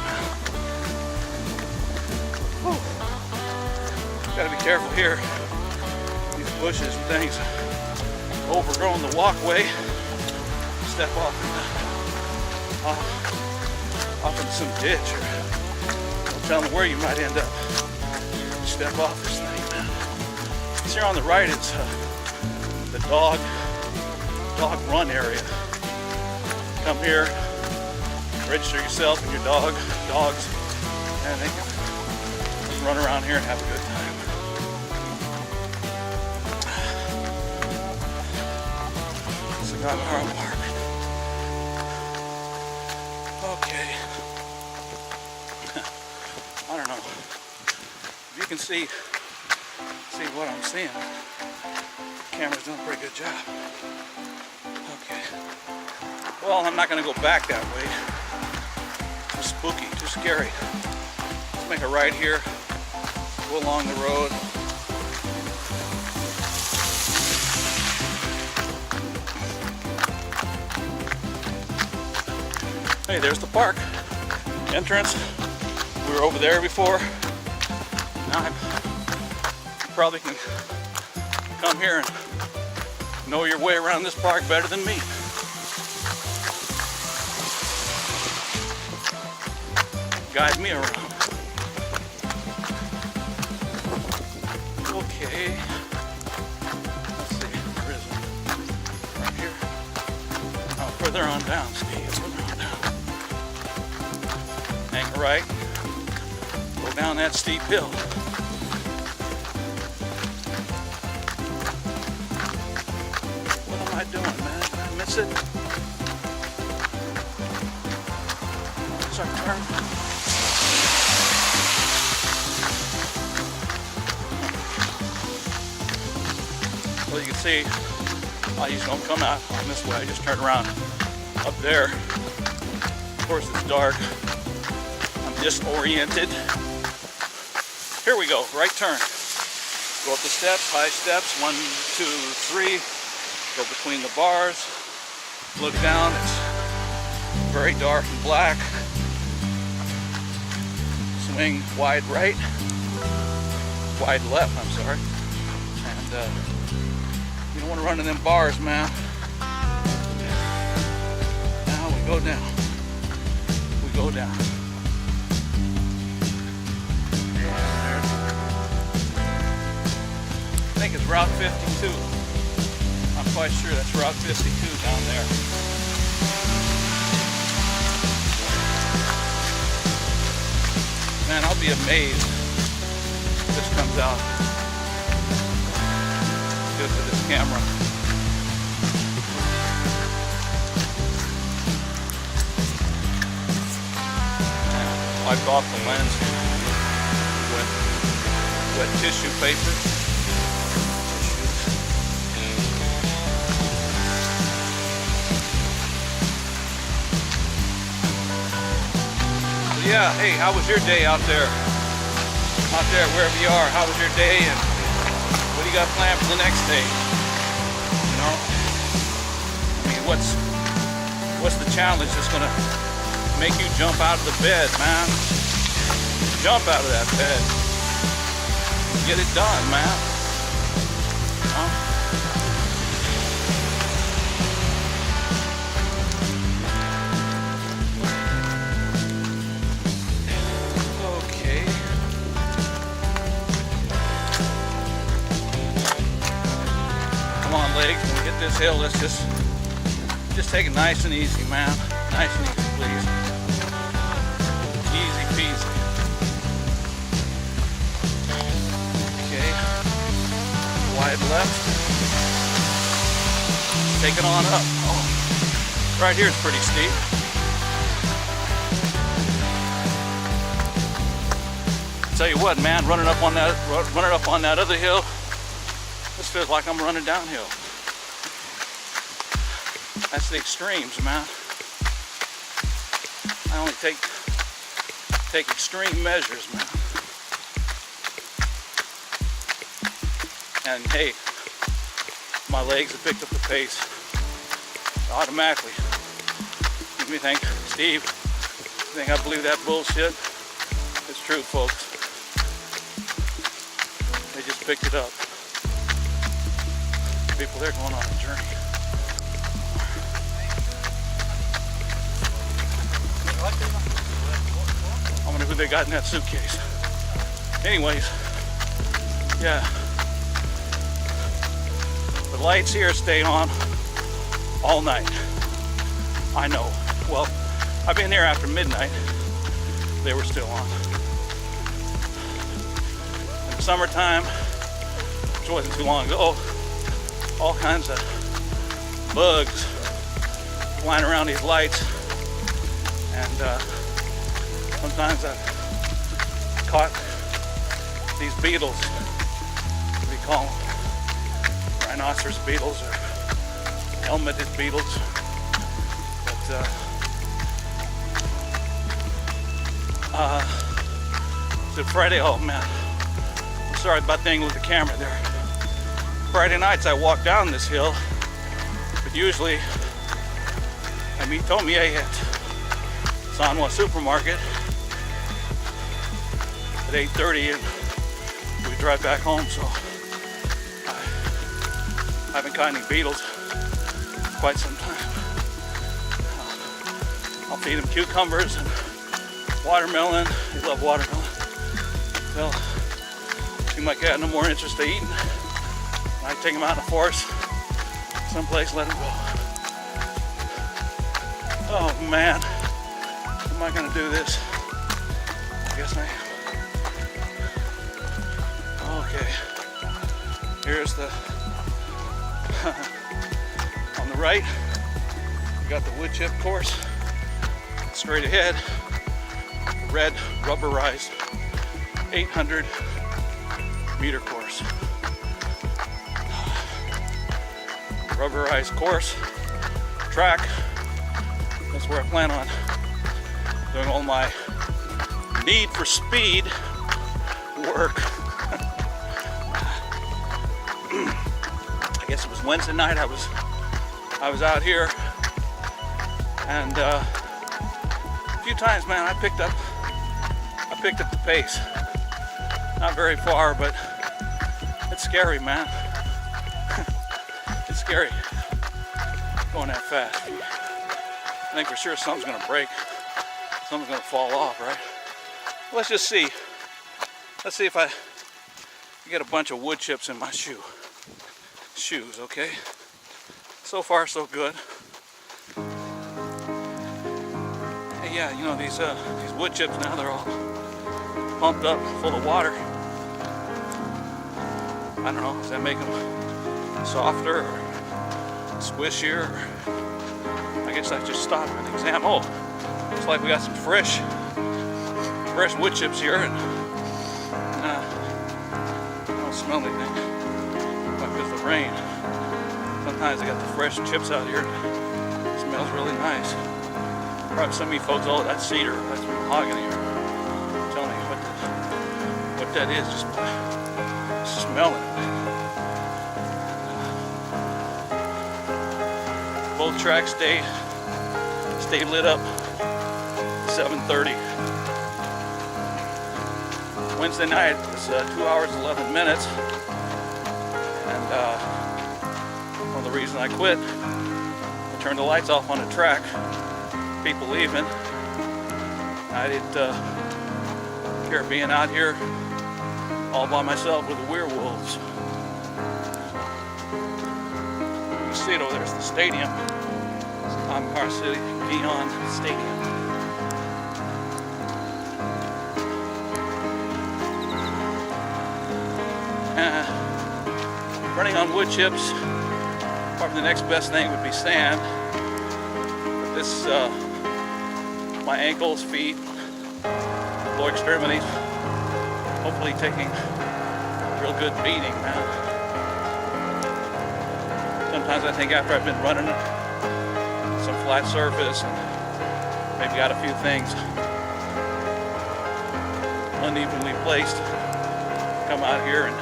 Gotta be careful here. These bushes and things overgrown the walkway. Step off into some ditch, or don't tell me where you might end up. Step off this thing, man. This here on the right is the dog run area. Come here, register yourself and your dogs, and they can run around here and have a good time. Cigar Park. Okay. I don't know. If you can see what I'm seeing, the camera's doing a pretty good job. Okay. Well, I'm not going to go back that way. Too spooky, too scary. Let's make a right here. Go along the road. Hey, there's the park entrance. We were over there before. Now you probably can come here and know your way around this park better than me. Guide me around. Okay. Let's see, where is it? Right here. Oh, further on down, Steve. Further on down. Hang right. Go down that steep hill. What am I doing, man? Did I miss it? Where's our turn? Well, you can see, I usually don't come out on this way. I just turn around up there. Of course, it's dark. I'm disoriented. Here we go, right turn. Go up the steps, high steps, 1, 2, 3. Go between the bars. Look down, it's very dark and black. Swing wide right, wide left, I'm sorry. And you don't want to run in them bars, man. Now we go down. We go down. I think it's Route 52. I'm quite sure that's Route 52 down there. Man, I'll be amazed if this comes out good with this camera. Wiped off the lens with wet tissue paper. Yeah, hey, how was your day out there? Out there, wherever you are, how was your day, and what do you got planned for the next day? You know? I mean, what's the challenge that's gonna make you jump out of the bed, man? Jump out of that bed. Get it done, man. Huh? Legs, when we hit this hill, let's just take it nice and easy, man. Nice and easy, please. Easy peasy. Okay. Wide left. Take it on up. Oh. Right here is pretty steep. Tell you what, man, running up on that other hill, this feels like I'm running downhill. That's the extremes, man. I only take extreme measures, man. And hey, my legs have picked up the pace automatically. You think, Steve, you think I believe that bullshit? It's true, folks. They just picked it up. People, they're going on a journey. I wonder who they got in that suitcase. Anyways, yeah. The lights here stay on all night. I know. Well, I've been here after midnight. They were still on. In the summertime, which wasn't too long ago, all kinds of bugs flying around these lights. And sometimes I've caught these beetles, we call them rhinoceros beetles or helmeted beetles. But so Friday, oh man, I'm sorry about the angle of the camera there. Friday nights I walk down this hill, but usually I meet Tomie at Sanwa Supermarket at 8:30 and we drive back home, so I haven't caught any beetles for quite some time. I'll feed them cucumbers and watermelon. They love watermelon. They'll Seemed like I had no more interest in eating. I take him out in the forest, someplace, let him go. Oh man, am I gonna do this? I guess I am. Okay, here's the, on the right, we got the wood chip course. Straight ahead, red rubberized 800-meter course. Rubberized course, track. That's where I plan on doing all my need for speed work. I guess it was Wednesday night. I was out here, and a few times, man, I picked up the pace. Not very far, but it's scary, man. It's scary going that fast. I think for sure something's gonna break. Something's gonna fall off, right? Let's just see. Let's see if I get a bunch of wood chips in my shoes, okay? So far, so good. And yeah, you know, these wood chips now, they're all pumped up, full of water. I don't know, does that make them softer or squishier? I guess I just stopped and examine. Oh, looks like we got some fresh wood chips here, and I don't smell anything. Like it's the rain. Sometimes I got the fresh chips out here. It smells really nice. Probably some of you folks, oh, that's cedar, that's mahogany. Tell me what that is, just smell it. Both tracks stay lit up 7:30. Wednesday night was 2 hours 11 minutes, and one of the reasons I quit, I turned the lights off on the track, people leaving. I didn't care being out here all by myself with the werewolves. You see it over there's the stadium. Car City, Gion Stadium. Running on wood chips, probably the next best thing would be sand. But this, my ankles, feet, lower extremities, hopefully taking a real good beating now. Sometimes I think after I've been running some flat surface and maybe got a few things unevenly placed, come out here and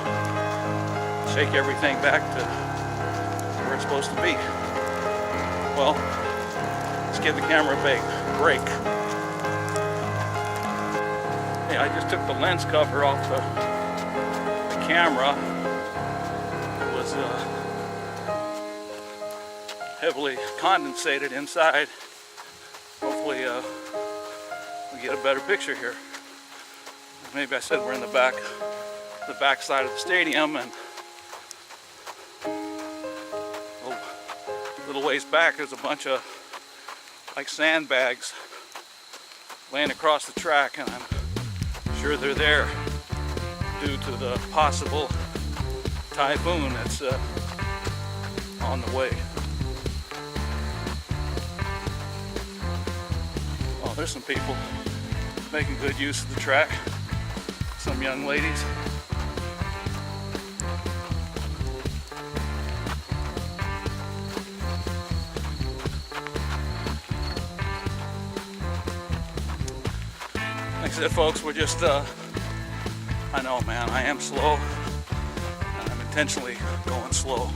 shake everything back to where it's supposed to be. Well, let's give the camera a break. Hey, I just took the lens cover off the camera. It was heavily condensated inside. Hopefully we get a better picture here. Maybe I said we're in the back side of the stadium, and a little ways back there's a bunch of like sandbags laying across the track, and I'm sure they're there due to the possible typhoon that's on the way. Oh, there's some people making good use of the track. Some young ladies. Like I said, folks, we're just, I know, man, I am slow, and I'm intentionally going slow.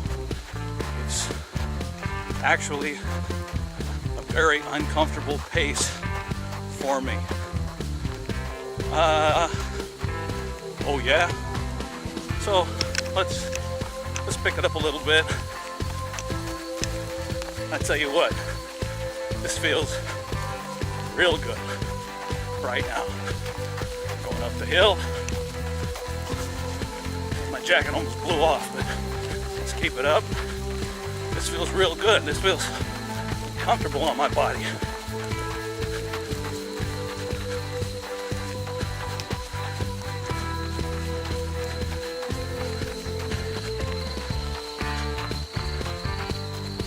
It's actually a very uncomfortable pace for me. Oh yeah. So let's pick it up a little bit. I tell you what, this feels real good right now. Going up the hill, jacket almost blew off, but let's keep it up. This feels real good. This feels comfortable on my body.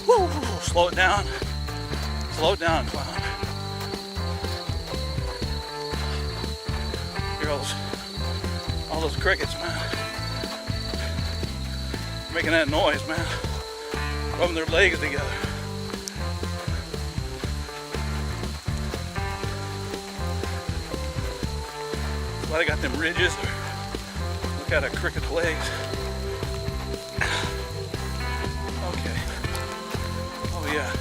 Woo, slow it down. Slow it down, clown. Hear all those crickets, man. Making that noise, man. Rubbing their legs together. That's why they got them ridges. Look at a cricket's legs. Okay. Oh yeah.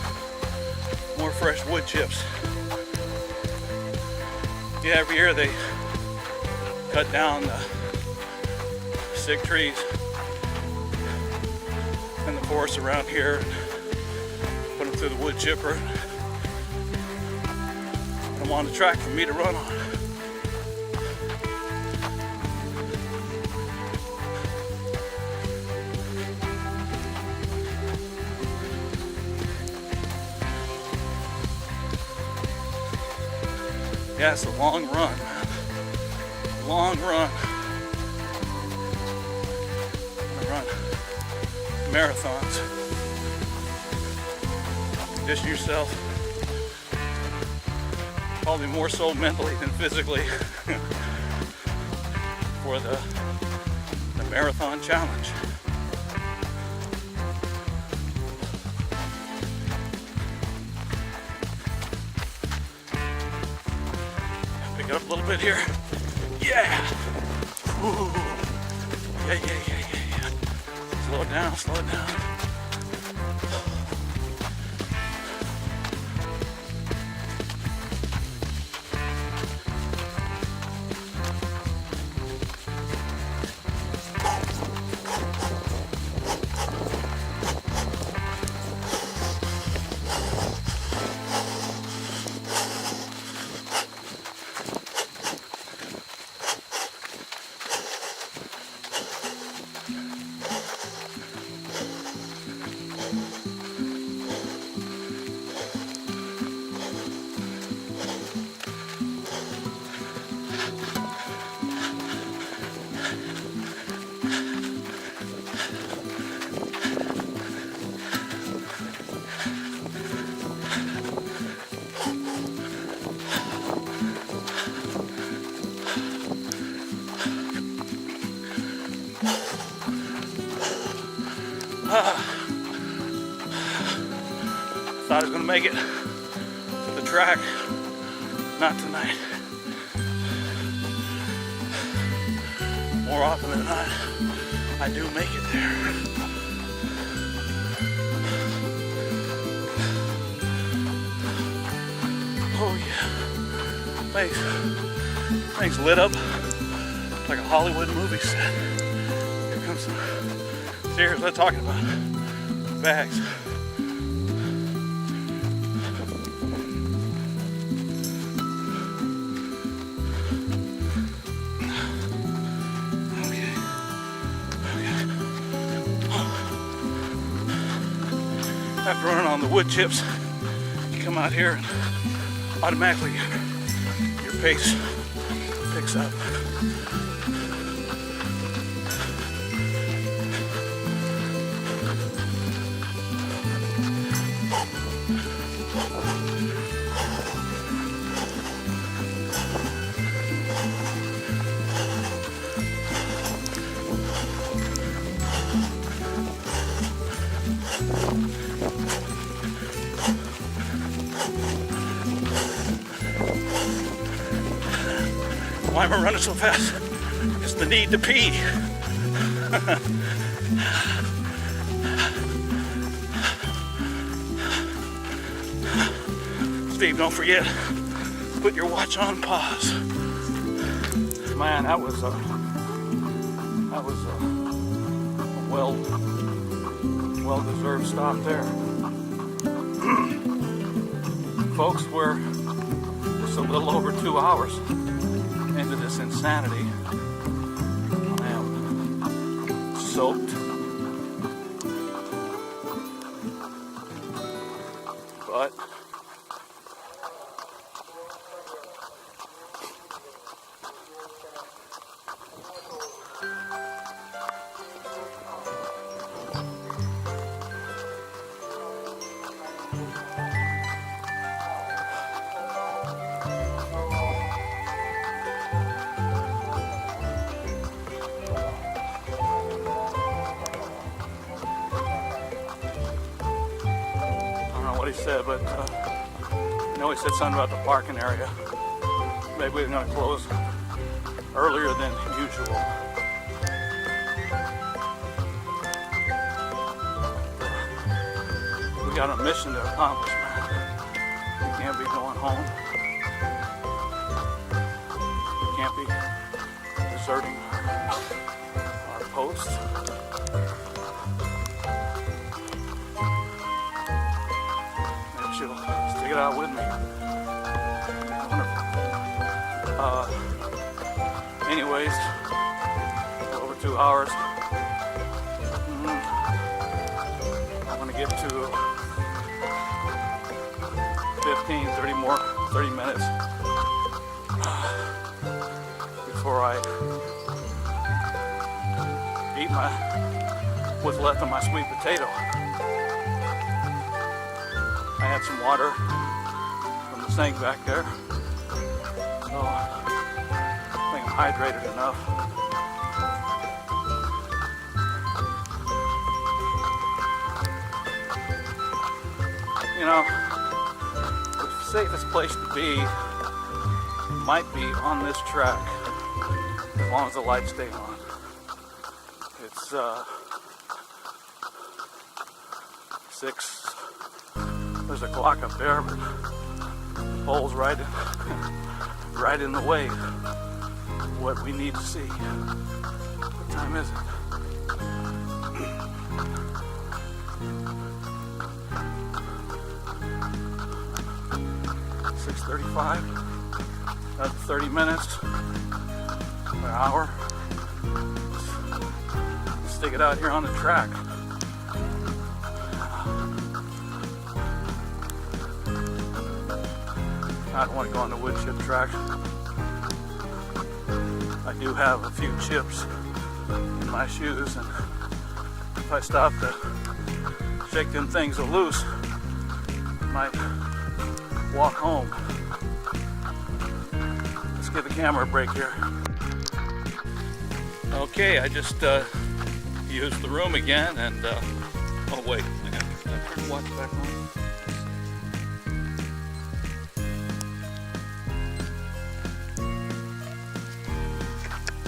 More fresh wood chips. Yeah, every year they cut down the sick trees in the forest around here and put them through the wood chipper. Put them on the track for me to run on. Yeah, it's a long run, man. Long run. I'm gonna run marathons. Condition yourself. Probably more so mentally than physically for the marathon challenge. Pick it up a little bit here. Yeah! Ooh. Yeah. Slow it down, slow it down. Thought I was gonna make it to the track. Not tonight. More often than not, I do make it there. Oh yeah. Thanks lit up like a Hollywood movie set. Here comes some serious, let's talking about bags. After running on the wood chips, you come out here and automatically your pace picks up. Why am I running so fast? It's the need to pee. Steve, don't forget, put your watch on pause. Man, that was a well-deserved stop there. Folks, we're just a little over 2 hours into this insanity. I am soaked. But he said, but I know he said something about the parking area. Maybe we're going to close earlier than usual. We got a mission to accomplish, man. We can't be going home. We can't be deserting our post. She'll stick it out with me. Anyways, over 2 hours. I'm gonna get to 30 minutes before I eat what's left of my sweet potato. I had some water from the sink back there, so I think I'm hydrated enough. You know, the safest place to be might be on this track, as long as the lights stay on. It's 6. There's a clock up there, but the pole's right in the way of what we need to see. What time is it? $6:35. That's 30 minutes, an hour. Let's stick it out here on the track. I don't want to go on the wood chip track. I do have a few chips in my shoes, and if I stop to shake them things loose, I might walk home. Let's give the camera a break here. Okay, I just used the room again, and oh wait, I gotta turn the watch back on.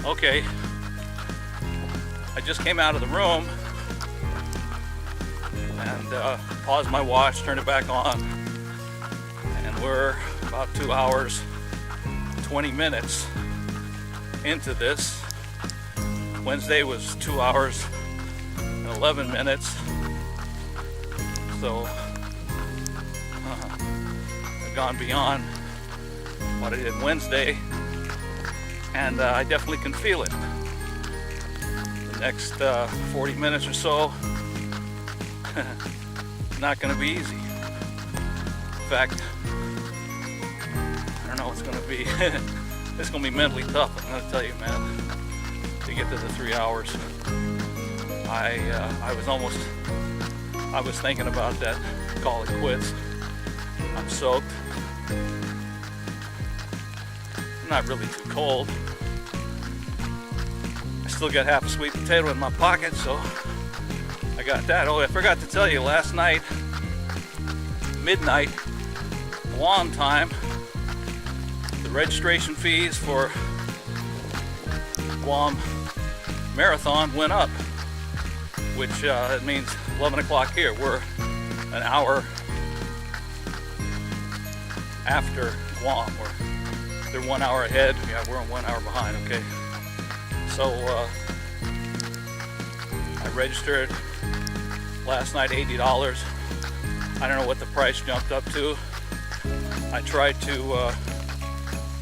Okay, I just came out of the room and paused my watch, turned it back on, and we're about 2 hours, 20 minutes into this. Wednesday was 2 hours and 11 minutes, so I've gone beyond what I did Wednesday. And I definitely can feel it. The next 40 minutes or so, not going to be easy. In fact, I don't know what's going to be. It's going to be mentally tough, I'm going to tell you, man, to get to the 3 hours. I was thinking about that, call it quits. I'm soaked. Not really too cold. I still got half a sweet potato in my pocket, so I got that. Oh, I forgot to tell you, last night, midnight, Guam time, the registration fees for Guam Marathon went up, which it means 11 o'clock here. We're an hour after Guam. They're 1 hour ahead. Yeah, we're 1 hour behind, okay? So, I registered last night, $80. I don't know what the price jumped up to. I tried to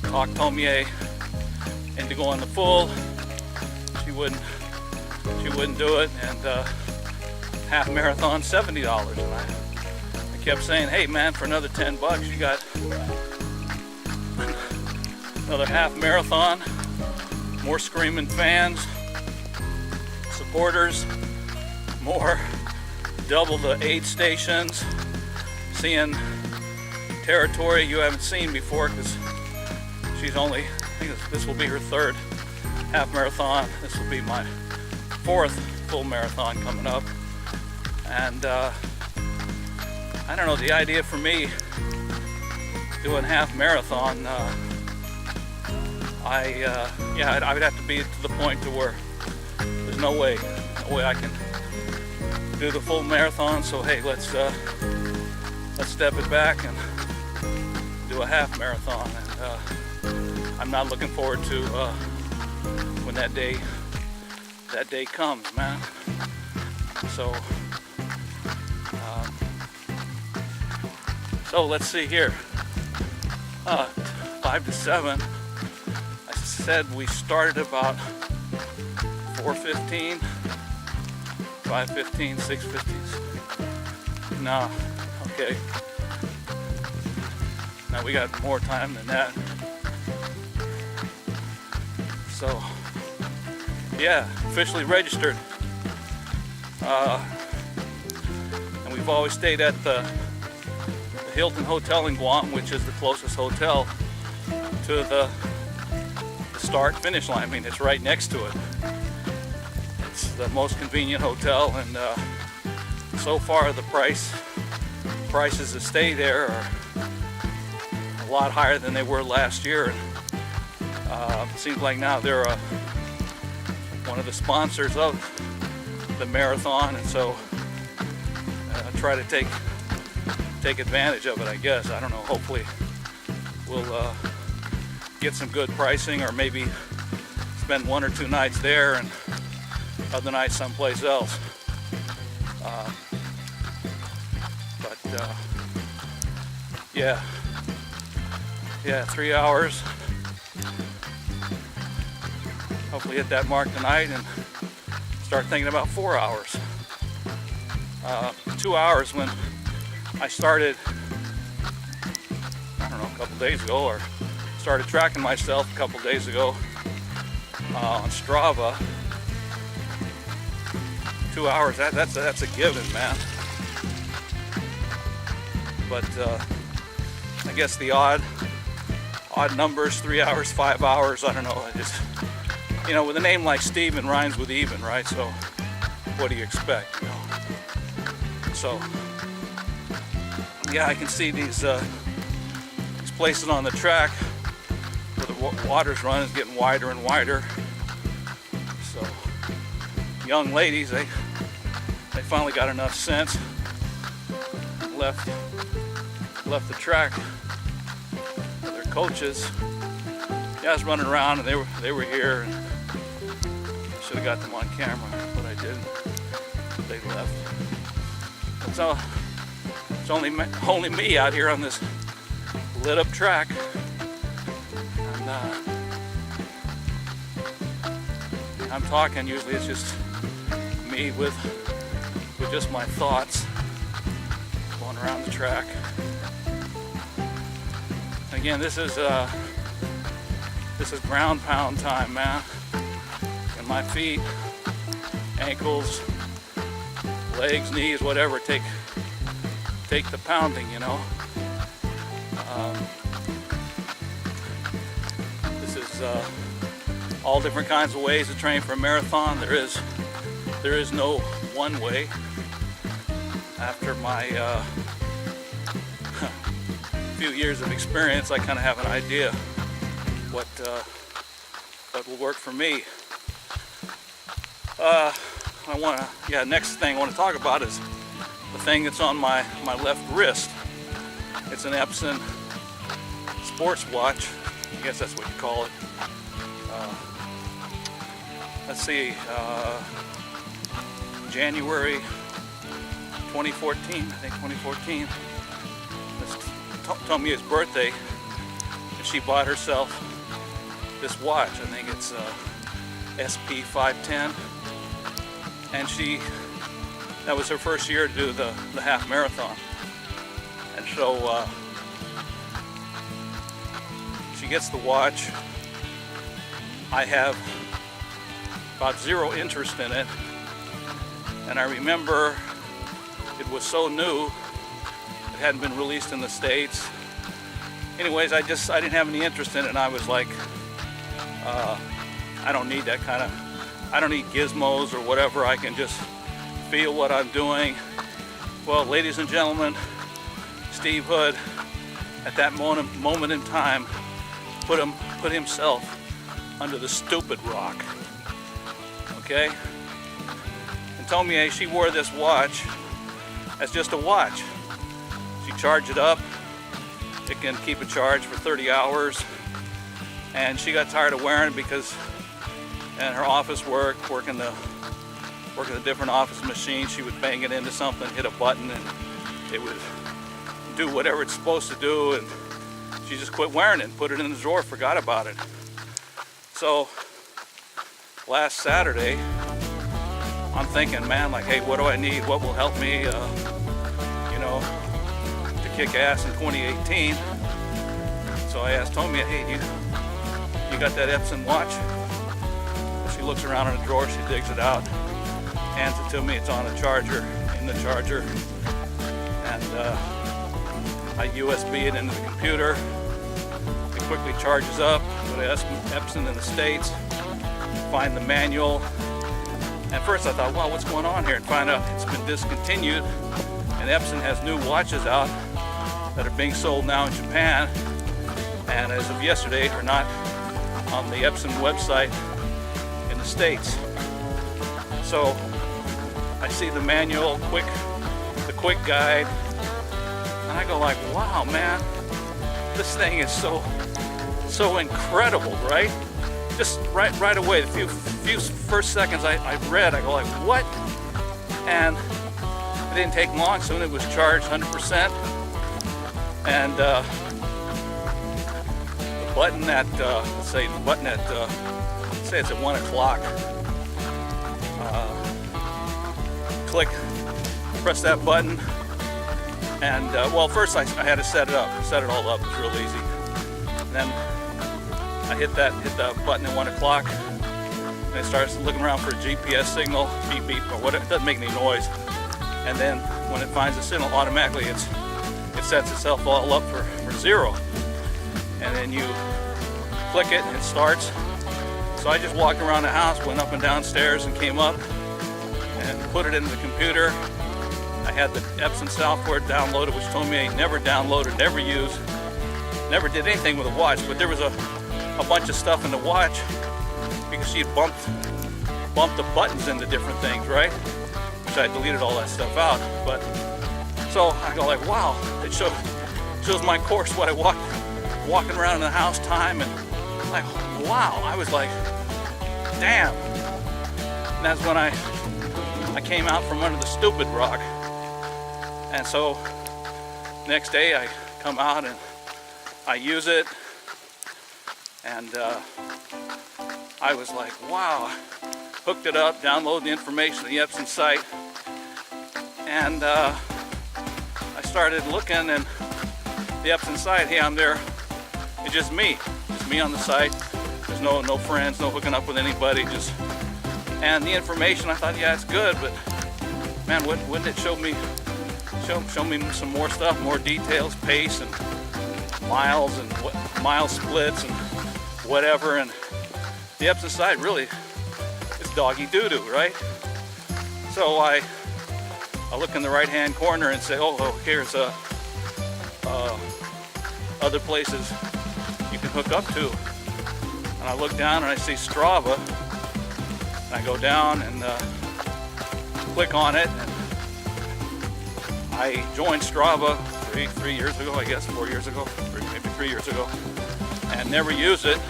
talk Tomie into going the full. She wouldn't she wouldn't do it, and half marathon $70. And I kept saying, hey man, for another 10 bucks, you got another half marathon, more screaming fans, supporters, more, double the aid stations, seeing territory you haven't seen before, because she's only, I think this will be her third half marathon. This will be my fourth full marathon coming up. And I don't know, the idea for me doing half marathon, I would have to be to the point to where there's no way I can do the full marathon. So hey, let's step it back and do a half marathon. And I'm not looking forward to when that day comes, man. So let's see here. 5 to 7. I said we started about 4:15, 5:15, 6:15. No, okay. Now we got more time than that. So, yeah, officially registered. And we've always stayed at the Hilton Hotel in Guam, which is the closest hotel to the start finish line. I mean, it's right next to it. It's the most convenient hotel, and so far the prices to stay there are a lot higher than they were last year. And it seems like now they're one of the sponsors of the marathon, and so try to take advantage of it, I guess. I don't know, hopefully we'll get some good pricing, or maybe spend 1 or 2 nights there and other nights someplace else. Yeah, 3 hours. Hopefully hit that mark tonight and start thinking about 4 hours. 2 hours when I started, I don't know, a couple days ago, or started tracking myself a couple days ago on Strava. 2 hours, that's a given, man. But I guess the odd numbers, 3 hours, 5 hours, I don't know. I just, with a name like Steven rhymes with even, right? So what do you expect, So yeah, I can see these places on the track where the water's running is getting wider and wider. So young ladies, they finally got enough sense, left the track with their coaches. Yeah, I was running around and they were here, and I should have got them on camera, but I didn't. They left. So it's only me out here on this lit up track, and I'm talking. Usually it's just me with just my thoughts going around the track. Again, this is ground pound time, man. And my feet, ankles, legs, knees, whatever, take the pounding, This is all different kinds of ways to train for a marathon. There is no one way. After my few years of experience, I kind of have an idea what will work for me. Next thing I want to talk about is the thing that's on my left wrist. It's an Epson sports watch. I guess that's what you call it. Let's see, January 2014, I think 2014. Told me his birthday, and she bought herself this watch. I think it's SP 510. and that was her first year to do the half marathon. And so she gets the watch. I have about zero interest in it. And I remember it was so new, it hadn't been released in the States. Anyways, I didn't have any interest in it, and I was like, I don't need that kind of, I don't need gizmos or whatever. I can just feel what I'm doing. Well, ladies and gentlemen, Steve Hood, at that moment in time, put himself under the stupid rock. Okay? And Tomie, she wore this watch as just a watch. She charged it up. It can keep a charge for 30 hours. And she got tired of wearing it because in her office working the different office machines, she would bang it into something, hit a button, and it would do whatever it's supposed to do, and she just quit wearing it and put it in the drawer, forgot about it. So last Saturday, I'm thinking, man, like, hey, what do I need? What will help me, to kick ass in 2018? So I asked Tomie, hey, you got that Epson watch? She looks around in the drawer, she digs it out, hands it to me. It's on a charger, in the charger, and I USB it into the computer. It quickly charges up. Go to Epson in the States, find the manual. At first I thought, wow, what's going on here? And find out it's been discontinued, and Epson has new watches out that are being sold now in Japan, and as of yesterday are not on the Epson website in the States. So I see the manual, the quick guide, and I go like, wow, man, this thing is so incredible, right? Just right away, the few first seconds I read, I go like, what? And it didn't take long. Soon it was charged 100%, and the button at say it's at 1 o'clock. Press that button, and well, first I had to set it all up. It was real easy. And then I hit the button at 1 o'clock, and it starts looking around for a GPS signal, beep beep or whatever. It doesn't make any noise. And then when it finds the signal, automatically it sets itself all up for 0. And then you click it and it starts. So I just walked around the house, went up and downstairs, and came up and put it into the computer. I had the Epson software downloaded, which told me I never downloaded, never used, never did anything with a watch. But there was a bunch of stuff in the watch because she had bumped the buttons into different things, right? Which I deleted all that stuff out. But so I go like, wow, it shows my course, what I walking around in the house time, and like, wow, I was like, damn. And that's when I came out from under the stupid rock. And so next day I come out and I use it, and I was like, wow. Hooked it up, downloaded the information to the Epson site, and I started looking, and the Epson site, hey, I'm there, it's just me on the site. There's no friends, no hooking up with anybody, and the information, I thought, yeah, it's good, but man, wouldn't it show me some more stuff, more details, pace and miles and mile splits and whatever. And the Epson site really is doggy doo-doo, right? So I look in the right hand corner and say, oh, here's other places you can hook up to. And I look down and I see Strava, and I go down and click on it, and I joined Strava 3 years ago, I guess, 4 years ago, maybe 3 years ago, and never used it.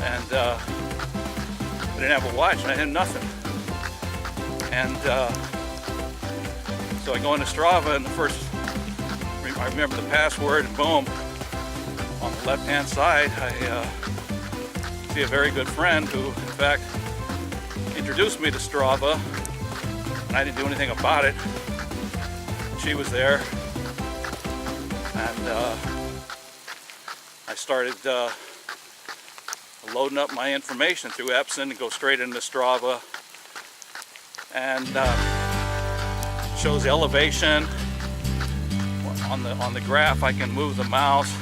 And I didn't have a watch, and I had nothing. And so I go into Strava, and I remember the password, and boom, on the left-hand side, I see a very good friend who, in fact, introduced me to Strava, and I didn't do anything about it. She was there, and I started loading up my information through Epson and go straight into Strava, and shows elevation. On the graph, I can move the mouse.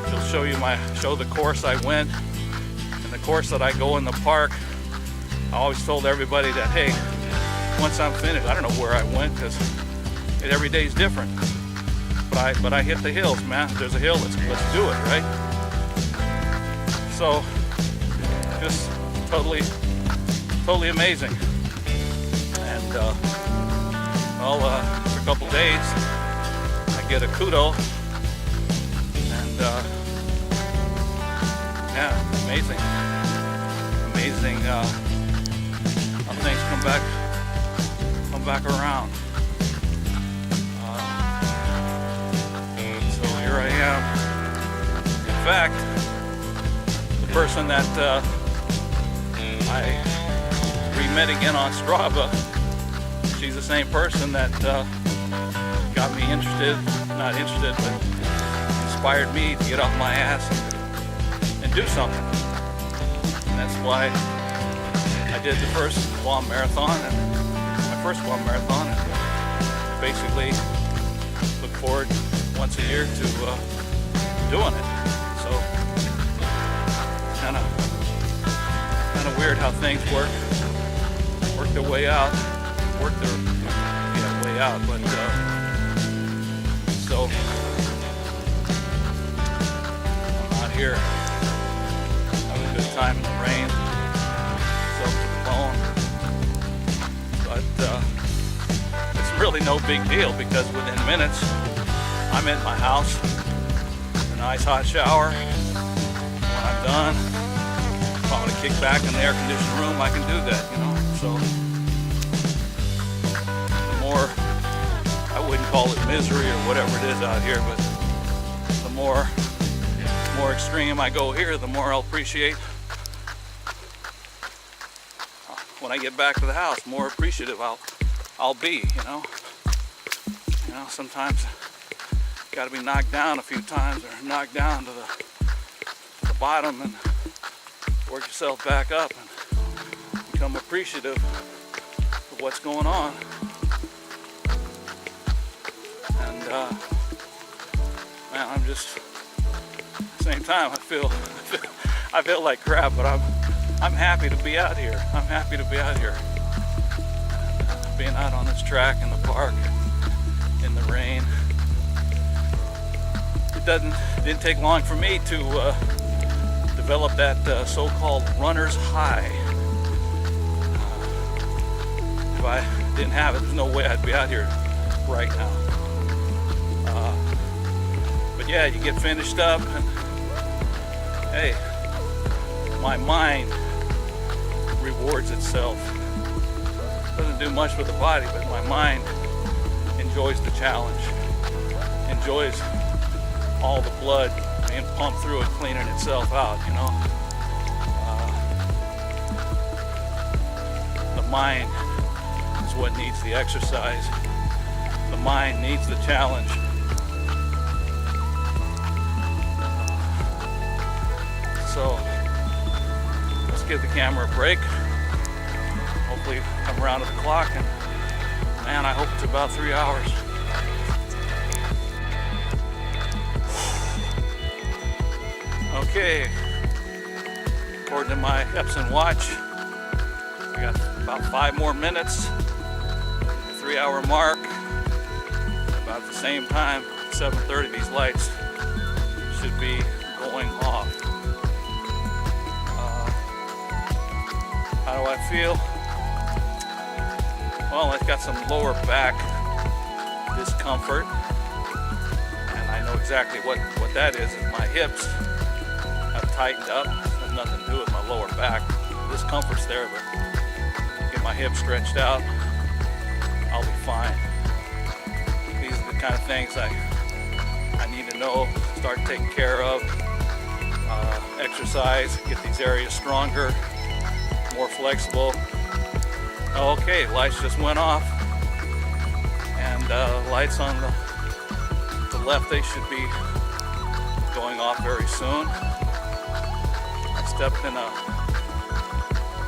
It'll show the course I went, and the course that I go in the park. I always told everybody that, hey, once I'm finished, I don't know where I went because every day is different. But I hit the hills, man. If there's a hill, let's do it, right? So just totally amazing. And for a couple days, I get a kudo, and yeah, amazing how things come back around. So here I am. In fact, the person that I re-met again on Strava, she's the same person that got me but inspired me to get off my ass and do something. And that's why I did the first Guam marathon, and basically look forward once a year to doing it. So kind of weird how things work their way out, but so I'm out here having a good time in the rain, soaked to the bone. But it's really no big deal because within minutes I'm in my house, a nice hot shower. When I'm done, if I want to kick back in the air-conditioned room, I can do that, you know. So the more, I wouldn't call it misery or whatever it is out here, but the more extreme I go here, the more I'll appreciate when I get back to the house. More appreciative I'll be, you know. Sometimes you got to be knocked down a few times, or knocked down to the bottom, and work yourself back up and become appreciative of what's going on. And man, I'm just, at the same time, I feel like crap, but I'm happy to be out here. I'm happy to be out here, being out on this track in the park in the rain. It didn't take long for me to develop that so-called runner's high. If I didn't have it, there's no way I'd be out here right now. But yeah, you get finished up, and hey, my mind rewards itself. Doesn't do much with the body, but my mind enjoys the challenge, enjoys all the blood being pumped through it, cleaning itself out, you know. The mind is what needs the exercise. The mind needs the challenge. So let's give the camera a break. Hopefully come around to the clock, and man, I hope it's about 3 hours. Okay, according to my Epson watch, I got about 5 more minutes, 3 hour mark. About the same time, 7:30, these lights should be going off. How do I feel? Well, I've got some lower back discomfort, and I know exactly what that is. My hips have tightened up. It has nothing to do with my lower back. Discomfort's there, but get my hips stretched out, I'll be fine. These are the kind of things I need to know, start taking care of. Exercise, get these areas stronger, more flexible. Okay, lights just went off, and lights on the left, they should be going off very soon. I stepped in a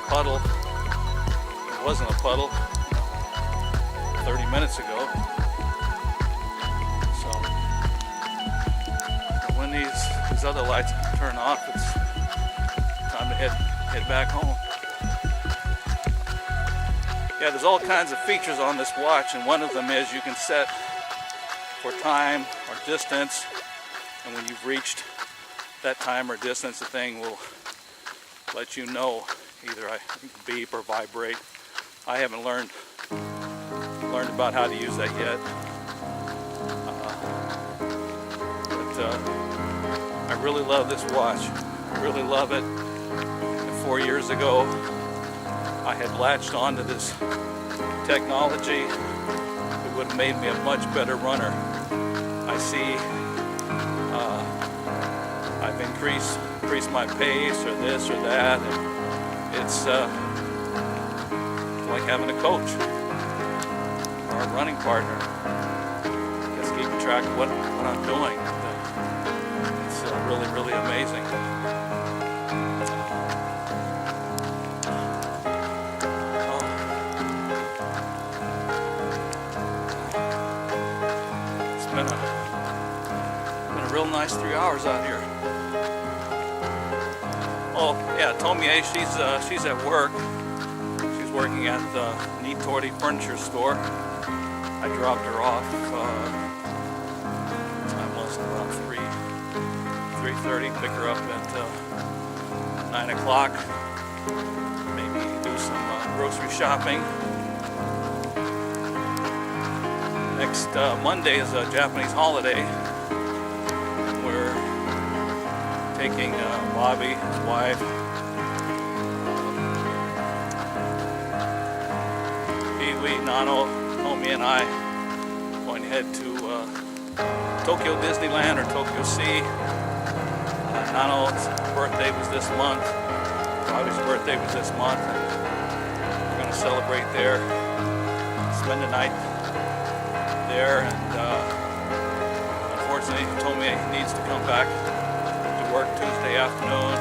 puddle. It wasn't a puddle 30 minutes ago. So when these other lights turn off, it's time to head back home. Yeah, there's all kinds of features on this watch, and one of them is you can set for time or distance, and when you've reached that time or distance, the thing will let you know, either I beep or vibrate. I haven't learned about how to use that yet, but I really love this watch. I really love it. And 4 years ago, I had latched onto this technology. It would have made me a much better runner. I see I've increased my pace or this or that. And it's like having a coach or a running partner. Just keeping track of what I'm doing. It's really, really amazing. It's been a real nice 3 hours out here. Oh yeah, Tomie, she's at work. She's working at the Nitori Furniture Store. I dropped her off. Time was around 3:30. Pick her up at 9 o'clock. Maybe do some grocery shopping. Next Monday is a Japanese holiday. We're taking Bobby, his wife, Pee-wee, Nano, Tomie, and I going to head to Tokyo Disneyland or Tokyo Sea. Nano's birthday was this month. Bobby's birthday was this month. We're going to celebrate there, spend the night there, and unfortunately Tomie needs to come back to work Tuesday afternoon.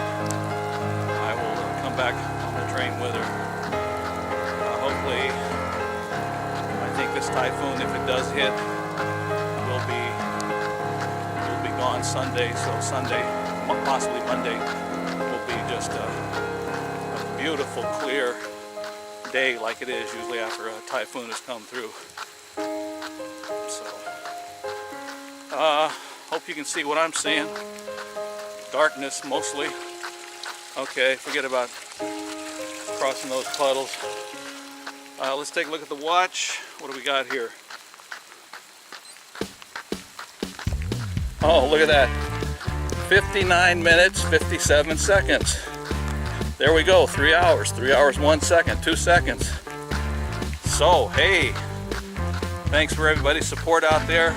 I will come back on the train with her. Hopefully, I think this typhoon, if it does hit, will be gone Sunday. So Sunday, possibly Monday, will be just a beautiful, clear day like it is usually after a typhoon has come through. So, hope you can see what I'm seeing. Darkness mostly. Okay, forget about crossing those puddles. Let's take a look at the watch. What do we got here? Oh, look at that. 59 minutes, 57 seconds. There we go, 3 hours. 3 hours, 1 second, 2 seconds. So, hey, thanks for everybody's support out there.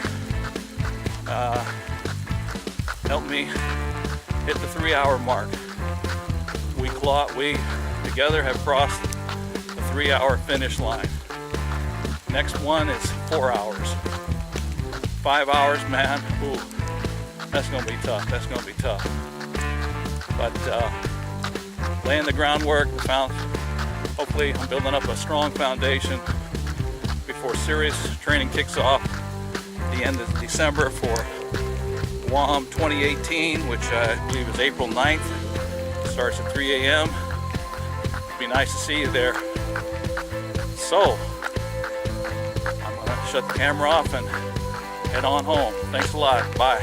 Help me hit the 3 hour mark. We together have crossed the 3 hour finish line. Next one is 4 hours. 5 hours, man, ooh, that's gonna be tough, that's gonna be tough. But laying the groundwork, hopefully I'm building up a strong foundation before serious training kicks off at the end of December for Guam 2018, which I believe is April 9th. Starts at 3 a.m. It'd be nice to see you there. So, I'm gonna shut the camera off and head on home. Thanks a lot. Bye.